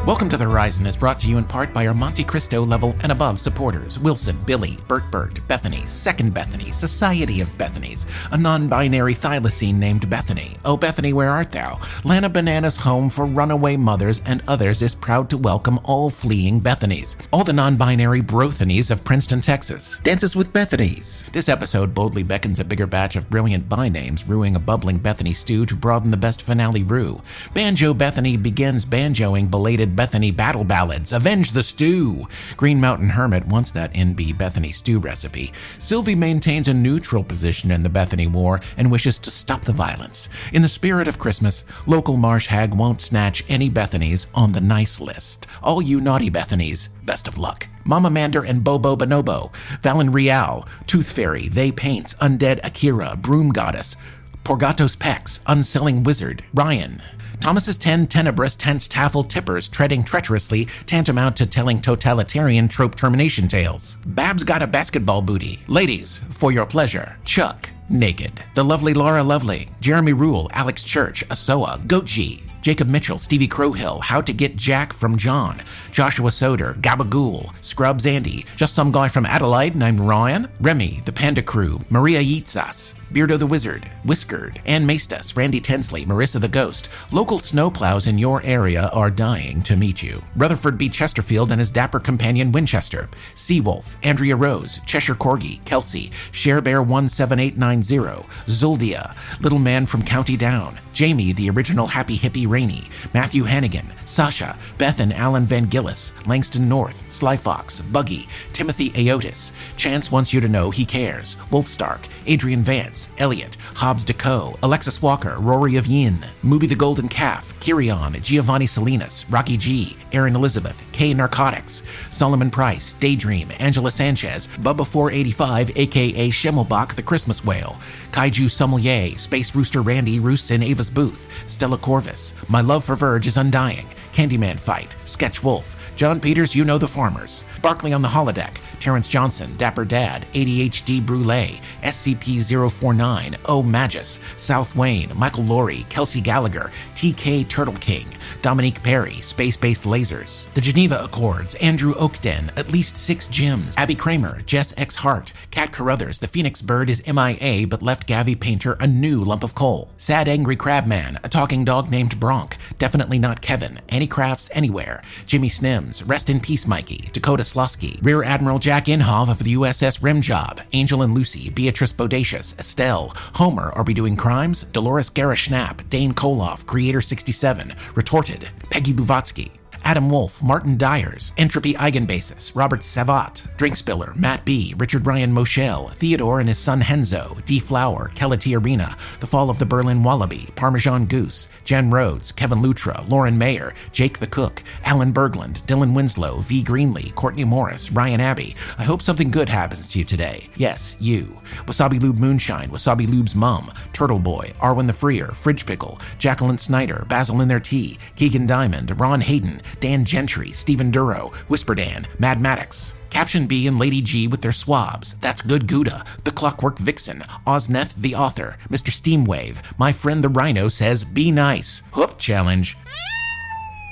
Welcome to the Horizon is brought to you in part by our Monte Cristo level and above supporters: Wilson, Billy, Bert, Bethany, Second Bethany, Society of Bethanies, a non-binary thylacine named Bethany. Oh, Bethany, where art thou? Lana Banana's home for runaway mothers and others is proud to welcome all fleeing Bethanies. All the non-binary Brothanies of Princeton, Texas. Dances with Bethanies. This episode boldly beckons a bigger batch of brilliant by-names, brewing a bubbling Bethany stew to broaden the best finale brew. Banjo Bethany begins banjoing belated Bethany battle ballads. Avenge the stew! Green Mountain Hermit wants that NB Bethany stew recipe. Sylvie maintains a neutral position in the Bethany War and wishes to stop the violence. In the spirit of Christmas, local marsh hag won't snatch any Bethanies on the nice list. All you naughty Bethanies, best of luck. Mama Mander and Bobo Bonobo, Valen Real, Tooth Fairy, They Paints, Undead Akira, Broom Goddess, Porgatos Pex, Unselling Wizard, Ryan, Thomas's 10 tenebrous tense taffel tippers treading treacherously, tantamount to telling totalitarian trope termination tales. Babs got a basketball booty. Ladies, for your pleasure, Chuck, naked. The lovely Laura Lovely, Jeremy Rule, Alex Church, Asoa, Goatji, Jacob Mitchell, Stevie Crowhill, How to Get Jack from John, Joshua Soder, Gabagool, Scrubs Andy, Just Some Guy from Adelaide named Ryan, Remy, The Panda Crew, Maria Yitzas, Beardo the Wizard, Whiskered, Ann Maestas, Randy Tensley, Marissa the Ghost. Local snowplows in your area are dying to meet you. Rutherford B. Chesterfield and his dapper companion Winchester, Seawolf, Andrea Rose, Cheshire Corgi, Kelsey, Sharebear 17890, Zuldia, Little Man from County Down, Jamie, the original Happy Hippie Rainey, Matthew Hannigan, Sasha, Beth and Alan Van Gillis, Langston North, Sly Fox, Buggy, Timothy Aotis, Chance wants you to know he cares, Wolf Stark, Adrian Vance, Elliot, Hobbs DeCoe, Alexis Walker, Rory of Yin, Mooby the Golden Calf, Kirion, Giovanni Salinas, Rocky G, Aaron Elizabeth, K Narcotics, Solomon Price, Daydream, Angela Sanchez, Bubba 485, aka Schimmelbach the Christmas Whale, Kaiju Sommelier, Space Rooster Randy roosts in Ava's booth, Stella Corvus, My Love for Verge is Undying, Candyman Fight, Sketch Wolf, John Peters, You Know the Farmers, Barkley on the Holodeck, Terrence Johnson, Dapper Dad, ADHD Brule, SCP-049, O Magus, South Wayne, Michael Laurie, Kelsey Gallagher, TK Turtle King, Dominique Perry, Space-Based Lasers, The Geneva Accords, Andrew Oakden, At Least 6 Gyms, Abby Kramer, Jess X Hart, Kat Carruthers, The Phoenix Bird is MIA but left Gavi Painter a new lump of coal, Sad Angry Crabman, a talking dog named Bronk, definitely not Kevin, Annie Crafts Anywhere, Jimmy Snims, Rest in Peace Mikey, Dakota Slosky, Rear Admiral Jack Inhofe of the USS Rimjob, Angel and Lucy, Beatrice Bodacious, Estelle, Homer, Are We Doing Crimes? Dolores Garishnapp, Dane Koloff, Creator 67, Retorted, Peggy Luvatsky, Adam Wolf, Martin Dyers, Entropy Eigenbasis, Robert Savat, Drinkspiller, Matt B., Richard Ryan Moschel, Theodore and his son Henzo, D. Flower, Kelly Arena, The Fall of the Berlin Wallaby, Parmesan Goose, Jen Rhodes, Kevin Lutra, Lauren Mayer, Jake the Cook, Alan Berglund, Dylan Winslow, V. Greenlee, Courtney Morris, Ryan Abbey. I hope something good happens to you today. Yes, you. Wasabi Lube Moonshine, Wasabi Lube's Mum, Turtle Boy, Arwen the Freer, Fridge Pickle, Jacqueline Snyder, Basil in Their Tea, Keegan Diamond, Ron Hayden, Dan Gentry, Stephen Duro, Whisper Dan, Mad Maddox, Caption B and Lady G with their swabs, That's Good Gouda, The Clockwork Vixen, Ozneth the Author, Mr. Steamwave, My Friend the Rhino Says Be Nice, Whoop Challenge,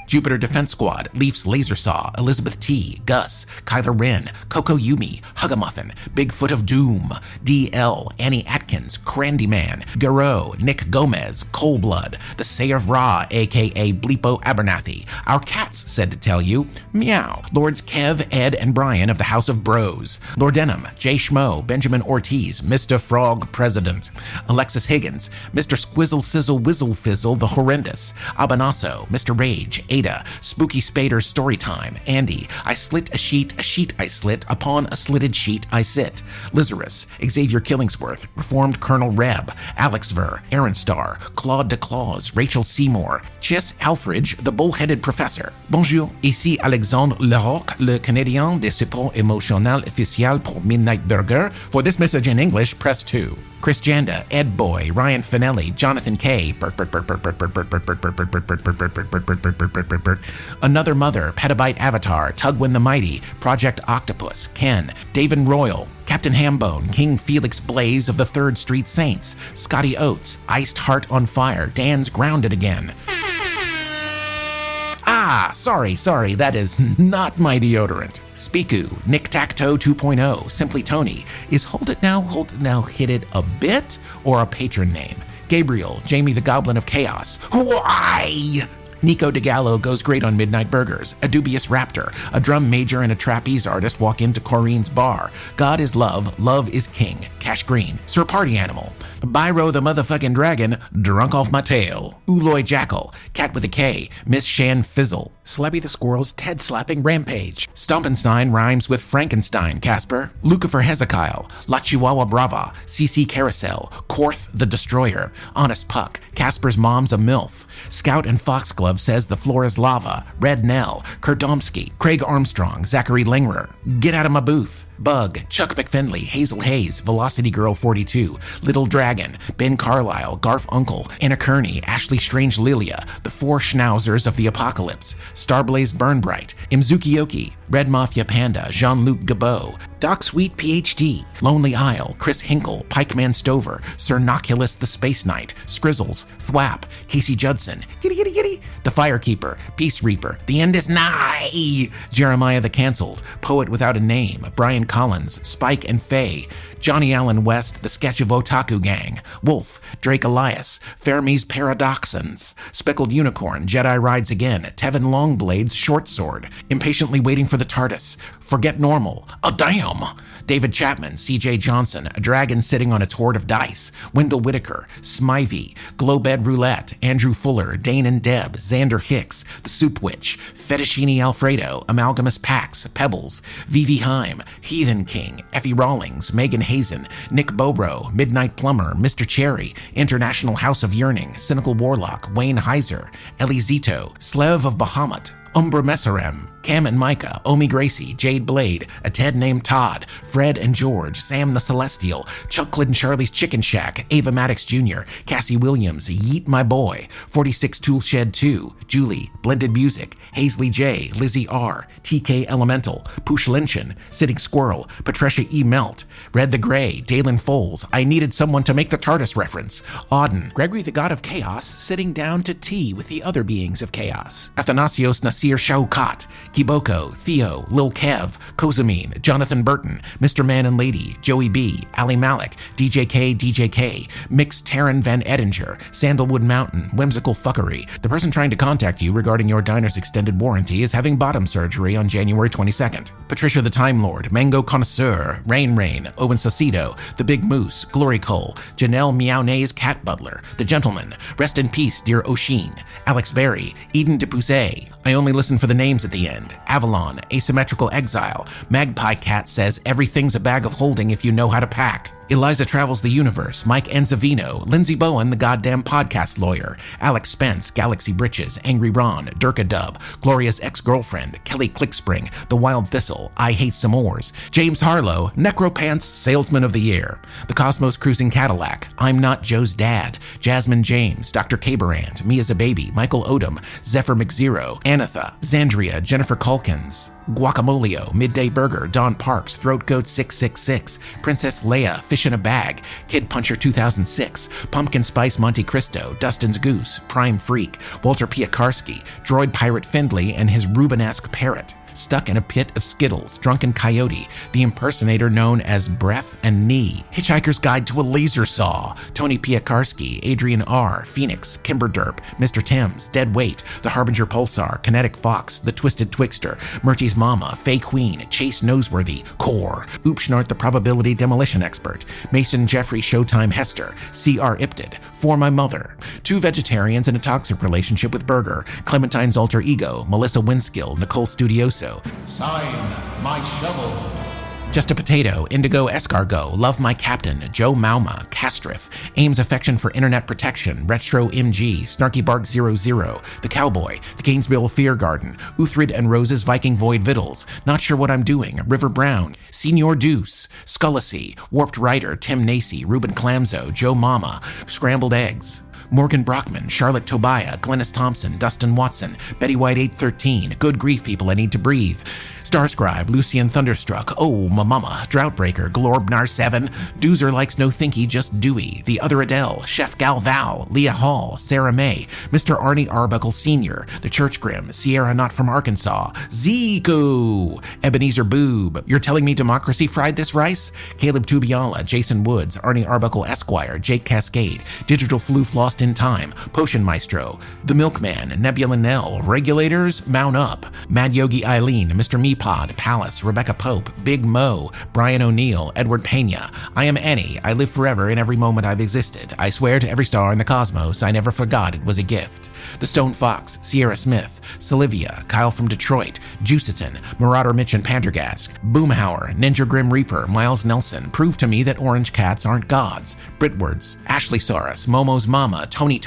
Jupiter Defense Squad, Leafs Laser Saw, Elizabeth T, Gus, Kyler Wren, Coco Yumi, Hugamuffin, Bigfoot of Doom, DL, Annie Atkins, Crandyman, Garou, Nick Gomez, Coldblood, The Sayer of Ra, aka Bleepo Abernathy, Our Cats Said to Tell You, Meow, Lords Kev, Ed, and Brian of the House of Bros, Lord Denham, Jay Schmo, Benjamin Ortiz, Mr. Frog President, Alexis Higgins, Mr. Squizzle Sizzle Whizzle Fizzle the Horrendous, Abanasso, Mr. Rage, Ada, Spooky Spader Storytime, Andy, I slit a sheet I slit, upon a slitted sheet I sit, Lizarus, Xavier Killingsworth, Reformed Colonel Reb, Alex Ver, Aaron Starr, Claude DeClaws, Rachel Seymour, Chis Alfridge, the Bullheaded Professor. Bonjour, ici Alexandre Leroc, le Canadien de support émotionnel officiel pour Midnight Burger. For this message in English, press 2. Chris Janda, Ed Boy, Ryan Finelli, Jonathan K, Another Mother, Petabyte Avatar, Tugwin the Mighty, Project Octopus, Ken, David Royal, Captain Hambone, King Felix Blaze of the 3rd Street Saints, Scotty Oates, Iced Heart on Fire, Dan's Grounded Again. Sorry, that is not my deodorant. Spiku, Nick Tacto 2.0, Simply Tony. Is Hold It Now, Hit It a bit or a patron name? Gabriel, Jamie the Goblin of Chaos. Why? Nico DeGallo goes great on Midnight Burgers. A dubious raptor, a drum major and a trapeze artist walk into Corrine's bar. God is love, love is king. Cash Green, Sir Party Animal. Byro the motherfucking dragon, drunk off my tail. Uloy Jackal, Cat with a K, Miss Shan Fizzle. Slebby the Squirrel's Ted slapping rampage. Stompenstein rhymes with Frankenstein, Casper. Lucifer Hezekiah, La Chihuahua Brava, CC Carousel, Korth the Destroyer, Honest Puck, Casper's mom's a MILF. Scout and Foxglove says the floor is lava. Red Nell, Kurdomsky, Craig Armstrong, Zachary Lingrer. Get out of my booth. Bug, Chuck McFinley, Hazel Hayes, Velocity Girl 42, Little Dragon, Ben Carlisle, Garf Uncle, Anna Kearney, Ashley Strange Lilia, The Four Schnauzers of the Apocalypse, Starblaze Burnbright, Imzukioki, Red Mafia Panda, Jean-Luc Gabot, Doc Sweet PhD, Lonely Isle, Chris Hinkle, Pikeman Stover, Sir Noculus the Space Knight, Skrizzles, Thwap, Casey Judson, Giddy Giddy Giddy, The Firekeeper, Peace Reaper, The End is Nigh, Jeremiah the Cancelled, Poet Without a Name, Brian Collins, Spike and Faye, Johnny Allen West, The Sketch of Otaku Gang, Wolf, Drake Elias, Fermi's Paradoxons, Speckled Unicorn, Jedi Rides Again, Tevin Longblade's Short Sword, Impatiently Waiting for the TARDIS, Forget Normal, Oh Damn, David Chapman, CJ Johnson, A Dragon Sitting on Its Hoard of Dice, Wendell Whitaker, Smivey, Glowbed Roulette, Andrew Fuller, Dane and Deb, Xander Hicks, The Soup Witch, Fettuccine Alfredo, Amalgamous Pax, Pebbles, Vivi Heim, Heathen King, Effie Rawlings, Megan Hazen, Nick Bobro, Midnight Plumber, Mr. Cherry, International House of Yearning, Cynical Warlock, Wayne Heiser, Eli Zito, Slev of Bahamut, Umbra Messerem, Cam and Micah, Omi Gracie, Jade Blade, A Ted Named Todd, Fred and George, Sam the Celestial, Chuck Clyde and Charlie's Chicken Shack, Ava Maddox Jr., Cassie Williams, Yeet My Boy, 46 Toolshed 2, Julie, Blended Music, Hazley J, Lizzie R, TK Elemental, Poosh Lynchen, Sitting Squirrel, Patricia E. Melt, Red the Gray, Dalen Foles, I Needed Someone to Make the TARDIS Reference, Auden, Gregory the God of Chaos, sitting down to tea with the other beings of chaos, Athanasios Nasir Shaukat, Kiboko, Theo, Lil Kev, Kozamine, Jonathan Burton, Mr. Man and Lady, Joey B, Ali Malik, DJK, Mix Taryn Van Edinger, Sandalwood Mountain, Whimsical Fuckery. The person trying to contact you regarding your diner's extended warranty is having bottom surgery on January 22nd. Patricia the Time Lord, Mango Connoisseur, Rain, Owen Sacido, The Big Moose, Glory Cole, Janelle Meownays Cat Butler, The Gentleman, Rest in Peace, Dear Oshin, Alex Berry, Eden DePousse, I Only Listen for the Names at the End, Avalon, Asymmetrical Exile, Magpie Cat says everything's a bag of holding if you know how to pack. Eliza Travels the Universe, Mike Enzavino, Lindsay Bowen, the goddamn podcast lawyer, Alex Spence, Galaxy Britches, Angry Ron, Durka Dub, Gloria's ex-girlfriend, Kelly Clickspring, The Wild Thistle, I Hate S'mores, James Harlow, Necropants Salesman of the Year, The Cosmos Cruising Cadillac, I'm Not Joe's Dad, Jasmine James, Dr. Caberant, Me as a Baby, Michael Odom, Zephyr McZero, Anatha, Zandria, Jennifer Calkins, Guacamolio, Midday Burger, Don Parks, Throat Goat 666, Princess Leia, Fish in a Bag, Kid Puncher 2006, Pumpkin Spice Monte Cristo, Dustin's Goose, Prime Freak, Walter Piakarski, Droid Pirate Findlay and his Rubenesque Parrot, Stuck in a Pit of Skittles, Drunken Coyote, the impersonator known as Breath and Knee, Hitchhiker's Guide to a Laser Saw, Tony Piakarski, Adrian R., Phoenix, Kimber Derp, Mr. Timms, Dead Weight, The Harbinger Pulsar, Kinetic Fox, The Twisted Twixter, Murty's Mama, Faye Queen, Chase Noseworthy, Core, Oopschnart the Probability Demolition Expert, Mason Jeffrey Showtime Hester, C.R. Ipted, For My Mother, Two Vegetarians in a Toxic Relationship with Burger, Clementine's Alter Ego, Melissa Winskill, Nicole Studioso, Sign My Shovel, Just a Potato, Indigo Escargot, Love My Captain, Joe Mauma, Castriff, Ames Affection for Internet Protection, Retro MG, Snarky Bark 00, The Cowboy, The Gainesville Fear Garden, Uthrid and Rose's Viking Void Vittles, Not Sure What I'm Doing, River Brown, Senior Deuce, Scullacy, Warped Rider, Tim Nacy, Ruben Clamzo, Joe Mama, Scrambled Eggs, Morgan Brockman, Charlotte Tobiah, Glennis Thompson, Dustin Watson, Betty White 813, Good Grief People, I Need to Breathe, Starscribe, Lucian Thunderstruck, Oh Ma Mama, Droughtbreaker, Glorbnar 7, Doozer Likes No Thinky, Just Dewey, The Other Adele, Chef Gal Val, Leah Hall, Sarah May, Mr. Arnie Arbuckle Sr., The Church Grim, Sierra Not From Arkansas, Zico, Ebenezer Boob, You're Telling Me Democracy Fried This Rice? Caleb Tubiala, Jason Woods, Arnie Arbuckle Esquire, Jake Cascade, Digital Floof Lost in Time, Potion Maestro, The Milkman, Nebula Nell, Regulators, Mount Up, Mad Yogi Eileen, Mr. Meapod, Palace, Rebecca Pope, Big Mo, Brian O'Neill, Edward Pena, I Am Annie, I Live Forever in Every Moment I've Existed, I Swear to Every Star in the Cosmos, I Never Forgot It Was a Gift, The Stone Fox, Sierra Smith, Sylvia, Kyle from Detroit, Juiciton, Marauder Mitch and Pandergast, Boomhauer, Ninja Grim Reaper, Miles Nelson, Prove to Me That Orange Cats Aren't Gods, Britwords, Ashley Saurus, Momo's Mama, Tony,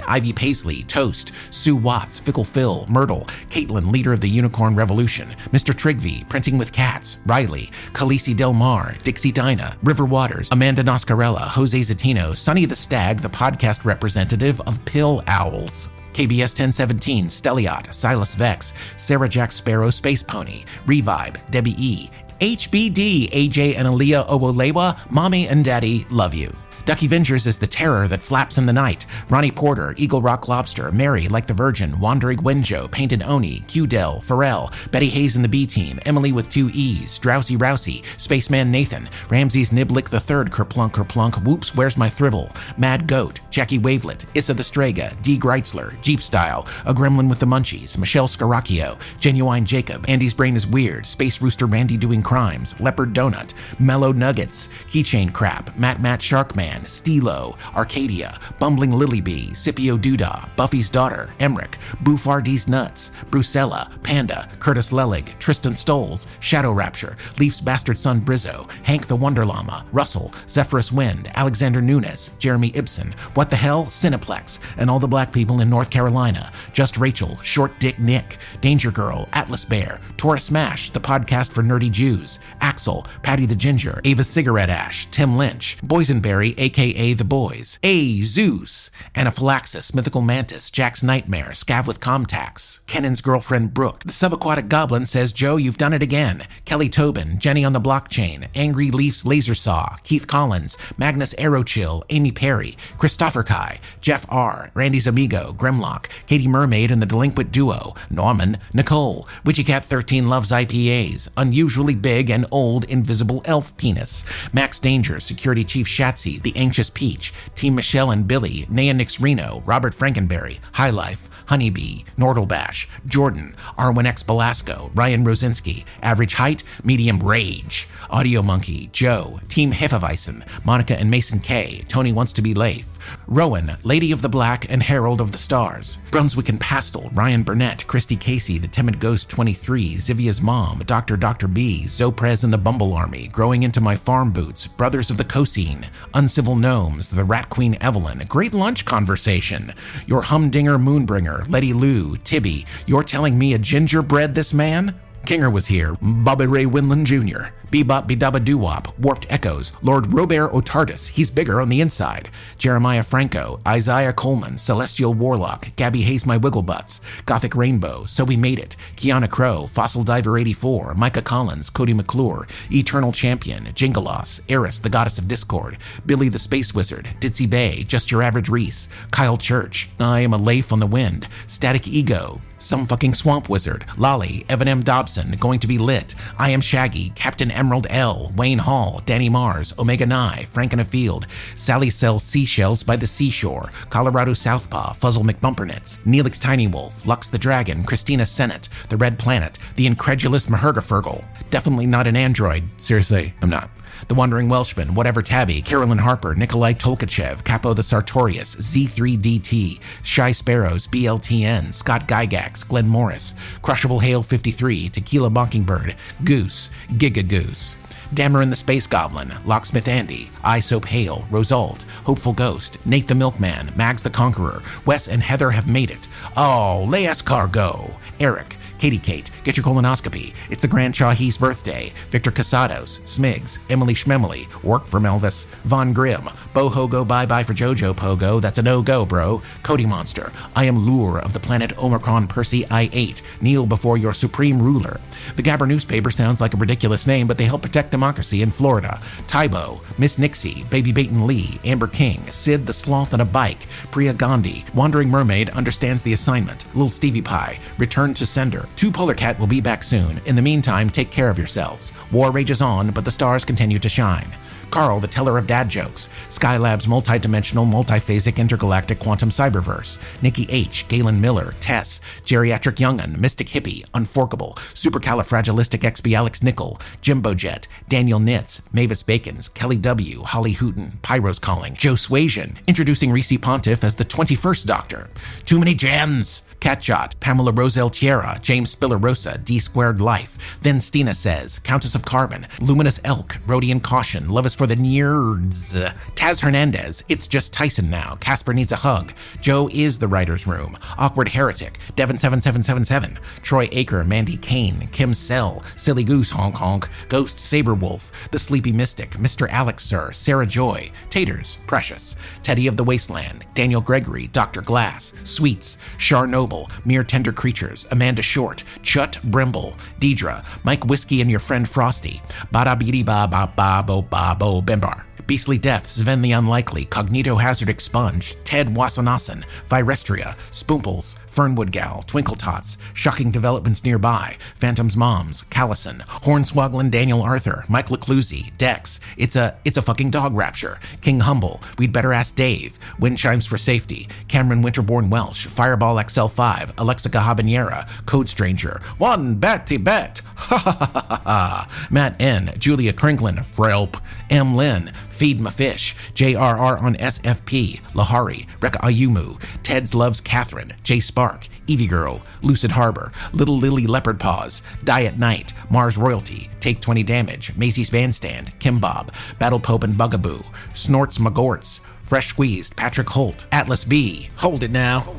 Ivy Paisley, Toast, Sue Watts, Fickle Phil, Myrtle, Caitlin, Leader of the Unicorn Revolution, Mr. Trigby, Printing with Cats, Riley, Khaleesi Del Mar, Dixie Dinah, River Waters, Amanda Noscarella, Jose Zatino, Sonny the Stag, the podcast representative of Pill Owls, KBS 1017, Steliot, Silas Vex, Sarah Jack Sparrow, Space Pony, Revibe, Debbie E, HBD, AJ and Aaliyah Owolewa, Mommy and Daddy love you. Ducky Vengers is the terror that flaps in the night. Ronnie Porter, Eagle Rock Lobster, Mary Like the Virgin, Wandering Wenjo, Painted Oni, Q-Del, Pharrell, Betty Hayes and the B-Team, Emily with 2 E's, Drowsy Rousey, Spaceman Nathan, Ramses Niblick III, Kerplunk, Whoops, Where's My Thribble, Mad Goat, Jackie Wavelet, Issa the Strega, D. Greitzler, Jeep Style, A Gremlin with the Munchies, Michelle Scaracchio, Genuine Jacob, Andy's Brain is Weird, Space Rooster Randy Doing Crimes, Leopard Donut, Mellow Nuggets, Keychain Crap, Matt Sharkman, Stilo, Arcadia, Bumbling Lily Bee, Scipio Doodah, Buffy's Daughter, Emmerich, Bouffard's Nuts, Brucella, Panda, Curtis Lelig, Tristan Stoles, Shadow Rapture, Leaf's Bastard Son Brizzo, Hank the Wonder Llama, Russell, Zephyrus Wind, Alexander Nunes, Jeremy Ibsen, What the Hell, Cineplex, and all the black people in North Carolina, Just Rachel, Short Dick Nick, Danger Girl, Atlas Bear, Taurus Smash, the podcast for nerdy Jews, Axel, Patty the Ginger, Ava Cigarette Ash, Tim Lynch, Boysenberry, aka The Boys, A. Zeus, Anaphylaxis, Mythical Mantis, Jack's Nightmare, Scav with Comtax, Kennan's Girlfriend Brooke, The Subaquatic Goblin says, Joe, you've done it again, Kelly Tobin, Jenny on the Blockchain, Angry Leafs Laser Saw, Keith Collins, Magnus Aerochill, Amy Perry, Christopher Kai, Jeff R., Randy's Amigo, Grimlock, Katie Mermaid and the Delinquent Duo, Norman, Nicole, WitchyCat13 Loves IPAs, Unusually Big and Old Invisible Elf Penis, Max Danger, Security Chief Shatsy, The Anxious Peach, Team Michelle and Billy, Naya Nix Reno, Robert Frankenberry, High Life, Honeybee, Nordlebash, Jordan, Arwen X Belasco, Ryan Rosinski, Average Height, Medium Rage, Audio Monkey, Joe, Team Hefeweizen, Monica and Mason K, Tony Wants to Be Leif, Rowan, Lady of the Black and Herald of the Stars, Brunswick and Pastel, Ryan Burnett, Christy Casey, The Timid Ghost 23, Zivia's Mom, Dr. B, Zoprez and the Bumble Army, Growing Into My Farm Boots, Brothers of the Cosine, Uncivil Gnomes, The Rat Queen Evelyn, Great Lunch Conversation, Your Humdinger Moonbringer, Letty Lou, Tibby, You're Telling Me a Gingerbread This Man? Kinger was here, Bobby Ray Winland Jr., Bebop Bidaba Doo-Wop, Warped Echoes, Lord Robert Otardis, he's bigger on the inside, Jeremiah Franco, Isaiah Coleman, Celestial Warlock, Gabby Hayes My Wigglebutts, Gothic Rainbow, So We Made It, Kiana Crow, Fossil Diver 84, Micah Collins, Cody McClure, Eternal Champion, Jingalos, Eris, the Goddess of Discord, Billy the Space Wizard, Ditzy Bay, Just Your Average Reese, Kyle Church, I Am a Leif on the Wind, Static Ego, Some Fucking Swamp Wizard, Lolly, Evan M. Dobson, Going to Be Lit, I Am Shaggy, Captain Emerald L, Wayne Hall, Danny Mars, Omega Nye, Frank in a Field, Sally sells seashells by the seashore, Colorado Southpaw, Fuzzle McBumpernets, Neelix Tiny Wolf, Lux the Dragon, Christina Sennett, The Red Planet, The Incredulous Mahergafergal, definitely not an android, seriously, I'm not. The Wandering Welshman, Whatever Tabby, Carolyn Harper, Nikolai Tolkachev, Capo the Sartorius, Z3DT, Shy Sparrows, BLTN, Scott Gygax, Glenn Morris, Crushable Hale 53, Tequila Mockingbird, Goose, Giga Goose, Dameron the Space Goblin, Locksmith Andy, I Soap Hale, Rosalt, Hopeful Ghost, Nate the Milkman, Mags the Conqueror, Wes and Heather have made it. Oh, Leas Cargo, Eric, Katie Kate, get your colonoscopy. It's the Grand Shahis' birthday. Victor Casados, Smigs, Emily Schmemily, work from Elvis, Von Grimm, Boho go bye-bye for Jojo Pogo, that's a no-go, bro. Cody Monster, I am Lure of the planet Omicron Percy I-8, kneel before your supreme ruler. The Gabber newspaper sounds like a ridiculous name, but they help protect democracy in Florida. Tybo, Miss Nixie, Baby Baton Lee, Amber King, Sid the Sloth on a Bike, Priya Gandhi, Wandering Mermaid understands the assignment, Little Stevie Pie, Return to Sender. Two Polar Cat will be back soon. In the meantime, take care of yourselves. War rages on, but the stars continue to shine. Carl, the teller of dad jokes. Skylab's multi-dimensional, multiphasic, intergalactic quantum cyberverse. Nikki H., Galen Miller, Tess, Geriatric Young'un, Mystic Hippie, Unforkable, Supercalifragilisticexpialix Nickel, Jimbo Jet, Daniel Nitz, Mavis Bacons, Kelly W., Holly Hooten, Pyro's Calling, Joe Swasian, introducing Reese Pontiff as the 21st Doctor. Too many gems! Catshot, Pamela Roselle Tierra, James Spillarosa, D Squared Life, Then Stina Says, Countess of Carbon, Luminous Elk, Rhodian Caution, Love is for the Nerds, Taz Hernandez, It's Just Tyson Now, Casper Needs a Hug, Joe is the Writer's Room, Awkward Heretic, Devon7777, Troy Aker, Mandy Kane, Kim Sell, Silly Goose Honk Honk, Ghost Saberwolf, The Sleepy Mystic, Mr. Alex Sir, Sarah Joy, Taters, Precious, Teddy of the Wasteland, Daniel Gregory, Dr. Glass, Sweets, Char Noble, Mere Tender Creatures, Amanda Short, Chut Brimble, Deidre, Mike Whiskey and your friend Frosty, Bada Beady Ba Ba Ba Bo Ba Bo Bembar, Beastly Death, Sven the Unlikely, Cognito Hazard Expunged, Ted Wasanasan, Virestria, Spoomples, Fernwood Gal, Twinkle Tots, Shocking Developments Nearby, Phantom's Moms, Callison, Hornswogglin Daniel Arthur, Mike Leclusy, Dex, It's a Fucking Dog Rapture, King Humble, We'd Better Ask Dave, Wind Chimes for Safety, Cameron Winterborn Welsh, Fireball XL5, Alexica Habanera, Code Stranger, One Betty Bet, ha ha ha ha ha, Matt N, Julia Kringlin, Frelp, M. Lynn, Feed My Fish, JRR on SFP, Lahari, Rekka Ayumu, Ted's Loves Catherine, J Spark, Evie Girl, Lucid Harbor, Little Lily Leopard Paws, Die at Night, Mars Royalty, Take 20 Damage, Macy's Bandstand, Kim Bob, Battle Pope and Bugaboo, Snorts Magorts, Fresh Squeezed, Patrick Holt, Atlas B, Hold It Now.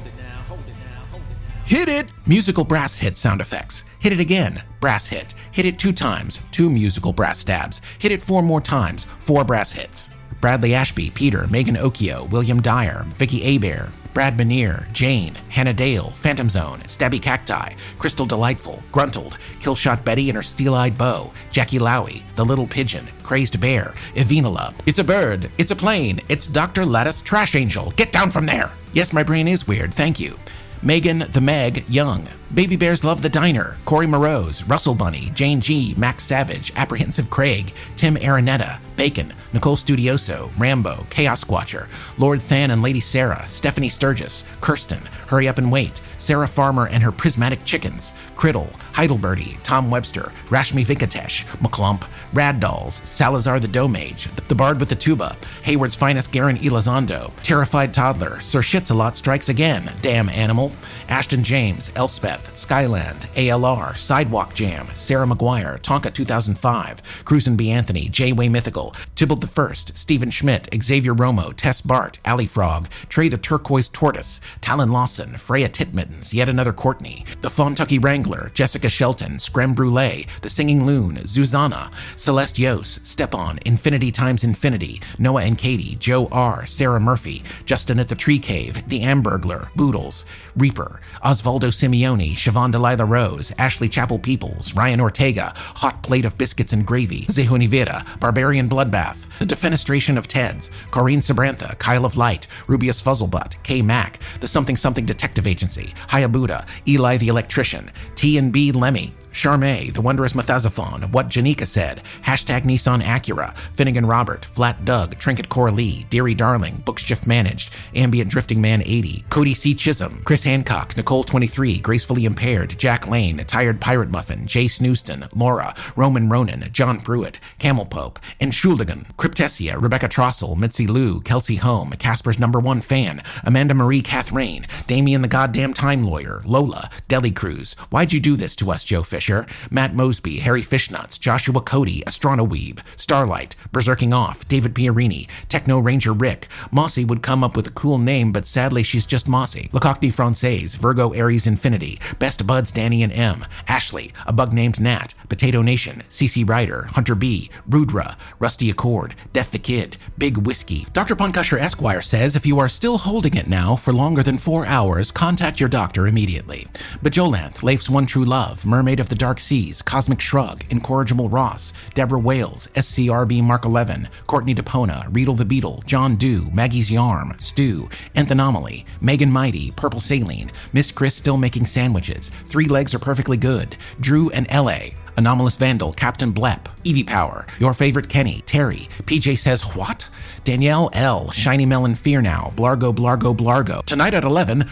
Hit it! Musical brass hit sound effects. Hit it again. Brass hit. Hit it 2 times. 2 musical brass stabs. Hit it 4 more times. 4 brass hits. Bradley Ashby, Peter, Megan Okio, William Dyer, Vicky Abair, Brad Benier, Jane, Hannah Dale, Phantom Zone, Stabby Cacti, Crystal Delightful, Gruntled, Killshot Betty and her steel-eyed bow, Jackie Lowy, The Little Pigeon, Crazed Bear, Evinala, It's a Bird, It's a Plane, It's Dr. Lattice Trash Angel, Get Down From There! Yes, my brain is weird, thank you. Megan the Meg Young, Baby Bears Love the Diner, Corey Morose, Russell Bunny, Jane G, Max Savage, Apprehensive Craig, Tim Aranetta, Bacon, Nicole Studioso, Rambo, Chaos Squatcher, Lord Than and Lady Sarah, Stephanie Sturgis, Kirsten, Hurry Up and Wait, Sarah Farmer and her Prismatic Chickens, Criddle, Heidelberty, Tom Webster, Rashmi Venkatesh, McClump, Rad Dolls, Salazar the Domage, The Bard with the Tuba, Hayward's Finest Garen Elizondo, Terrified Toddler, Sir Shitsalot Strikes Again, Damn Animal, Ashton James, Elspeth, Skyland, ALR, Sidewalk Jam, Sarah McGuire, Tonka 2005, Cruisin' B. Anthony, J-Way Mythical, Tybalt the First, Stephen Schmidt, Xavier Romo, Tess Bart, Ali Frog, Trey the Turquoise Tortoise, Talon Lawson, Freya Titmittens, Yet Another Courtney, The Fontucky Wrangler, Jessica Shelton, Screm Brulee, The Singing Loon, Zuzana, Celeste Yos, Stepan, Infinity Times Infinity, Noah and Katie, Joe R., Sarah Murphy, Justin at the Tree Cave, The Ambergler, Boodles, Reaper, Osvaldo Simeone, Siobhan Delilah Rose, Ashley Chapel Peoples, Ryan Ortega, Hot Plate of Biscuits and Gravy, Zehuni Vera, Barbarian Bloodbath, The Defenestration of Teds, Corrine Sabrantha, Kyle of Light, Rubius Fuzzlebutt, K. Mac, The Something Something Detective Agency, Hayabuda, Eli the Electrician, T&B Lemmy, Charmé, The Wondrous Methazaphon, What Janika Said, Hashtag Nissan Acura, Finnegan Robert, Flat Doug, Trinkett Coralie, Deary Darling, Bookshift Managed, Ambient Drifting Man 80, Cody C. Chisholm, Chris Hancock, Nicole 23, Gracefully Impaired, Jack Lane, Tired Pirate Muffin, Jay Snooston, Laura, Roman Ronan, John Pruitt, Camel Pope, and Schuldigan, Cryptesia, Rebecca Trossel, Mitzi Lou, Kelsey Home, Casper's #1 fan, Amanda Marie Catherine, Damien the Goddamn Time Lawyer, Lola, Deli Cruz, Why'd You Do This to Us, Joe Fisher? Fisher, Matt Mosby, Harry Fishnuts, Joshua Cody, Astronoweeb, Starlight, Berserking Off, David Pierini, Techno Ranger Rick. Mossy would come up with a cool name, but sadly she's just Mossy. Lecoqte Francaise, Virgo Aries Infinity, Best Buds Danny and M, Ashley, a bug named Nat, Potato Nation, CC Ryder, Hunter B, Rudra, Rusty Accord, Death the Kid, Big Whiskey. Dr. Punkusher Esquire says if you are still holding it now for longer than 4 hours, contact your doctor immediately. Bajolanth, Leif's One True Love, Mermaid of the Dark Seas, Cosmic Shrug, Incorrigible Ross, Deborah Wales, SCRB Mark 11, Courtney DePona, Reedle the Beetle, John Dew, Maggie's Yarm, Stu, Nth Anomaly, Megan Mighty, Purple Saline, Miss Chris Still Making Sandwiches, Three Legs Are Perfectly Good, Drew and LA, Anomalous Vandal, Captain Blep, Evie Power, Your Favorite Kenny, Terry, PJ Says What? Danielle L, Shiny Melon Fear Now, Blargo Blargo Blargo. Tonight at 11,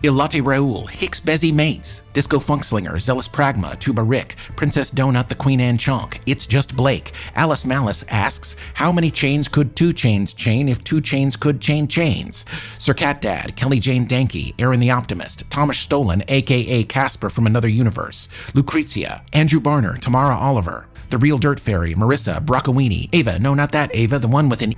Ilate Raoul, Hicks Bezzy Mates, Disco Funkslinger, Zealous Pragma, Tuba Rick, Princess Donut the Queen Anne Chonk, It's Just Blake. Alice Malice asks, how many chains could 2 chains chain if 2 chains could chain chains? Sir Cat Dad, Kelly Jane Danke, Aaron the Optimist, Thomas Stolen, aka Casper from Another Universe, Lucrezia, Andrew Barner, Tamara Oliver, The Real Dirt Fairy, Marissa, Broccowini, Ava, no not that Ava, the one with an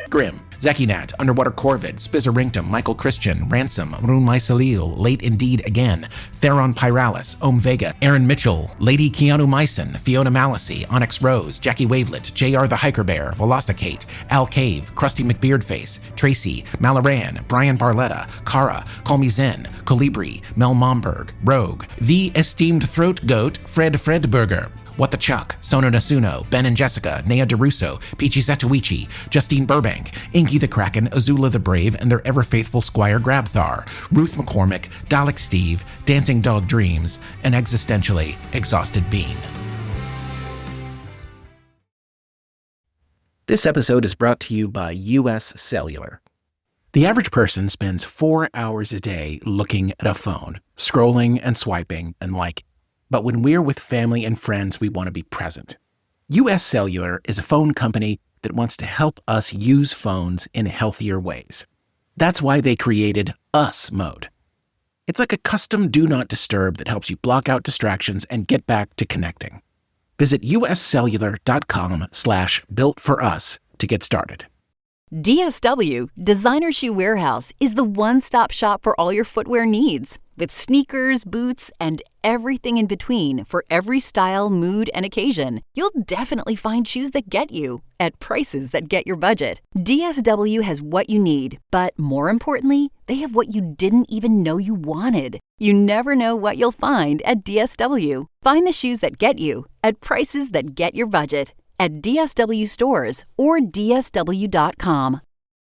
Grim, Zekinat, Underwater Corvid, Spizzerinctum, Michael Christian, Ransom, Rune Lysalil, Late Indeed Again, Theron Pyralis, Om Vega, Aaron Mitchell, Lady Keanu Myson, Fiona Malasey, Onyx Rose, Jackie Wavelet, JR the Hiker Bear, Velocicate, Al Cave, Krusty McBeardface, Tracy, Malaran, Brian Barletta, Kara, Call Me Zen, Colibri, Mel Momberg, Rogue, The Esteemed Throat Goat, Fred Fredberger, What the Chuck, Sono Nasuno, Ben and Jessica, Nea DeRusso, Peachy Zatuichi, Justine Burbank, Inky the Kraken, Azula the Brave, and their ever-faithful Squire Grabthar, Ruth McCormick, Dalek Steve, Dancing Dog Dreams, and Existentially Exhausted Bean. This episode is brought to you by US Cellular. The average person spends 4 hours a day looking at a phone, scrolling and swiping and liking. But when we're with family and friends, we want to be present. US Cellular is a phone company that wants to help us use phones in healthier ways. That's why they created US Mode. It's like a custom Do Not Disturb that helps you block out distractions and get back to connecting. Visit uscellular.com/builtforus to get started. DSW, Designer Shoe Warehouse, is the one-stop shop for all your footwear needs. With sneakers, boots, and everything in between for every style, mood, and occasion, you'll definitely find shoes that get you at prices that get your budget. DSW has what you need, but more importantly, they have what you didn't even know you wanted. You never know what you'll find at DSW. Find the shoes that get you at prices that get your budget at DSW stores or DSW.com.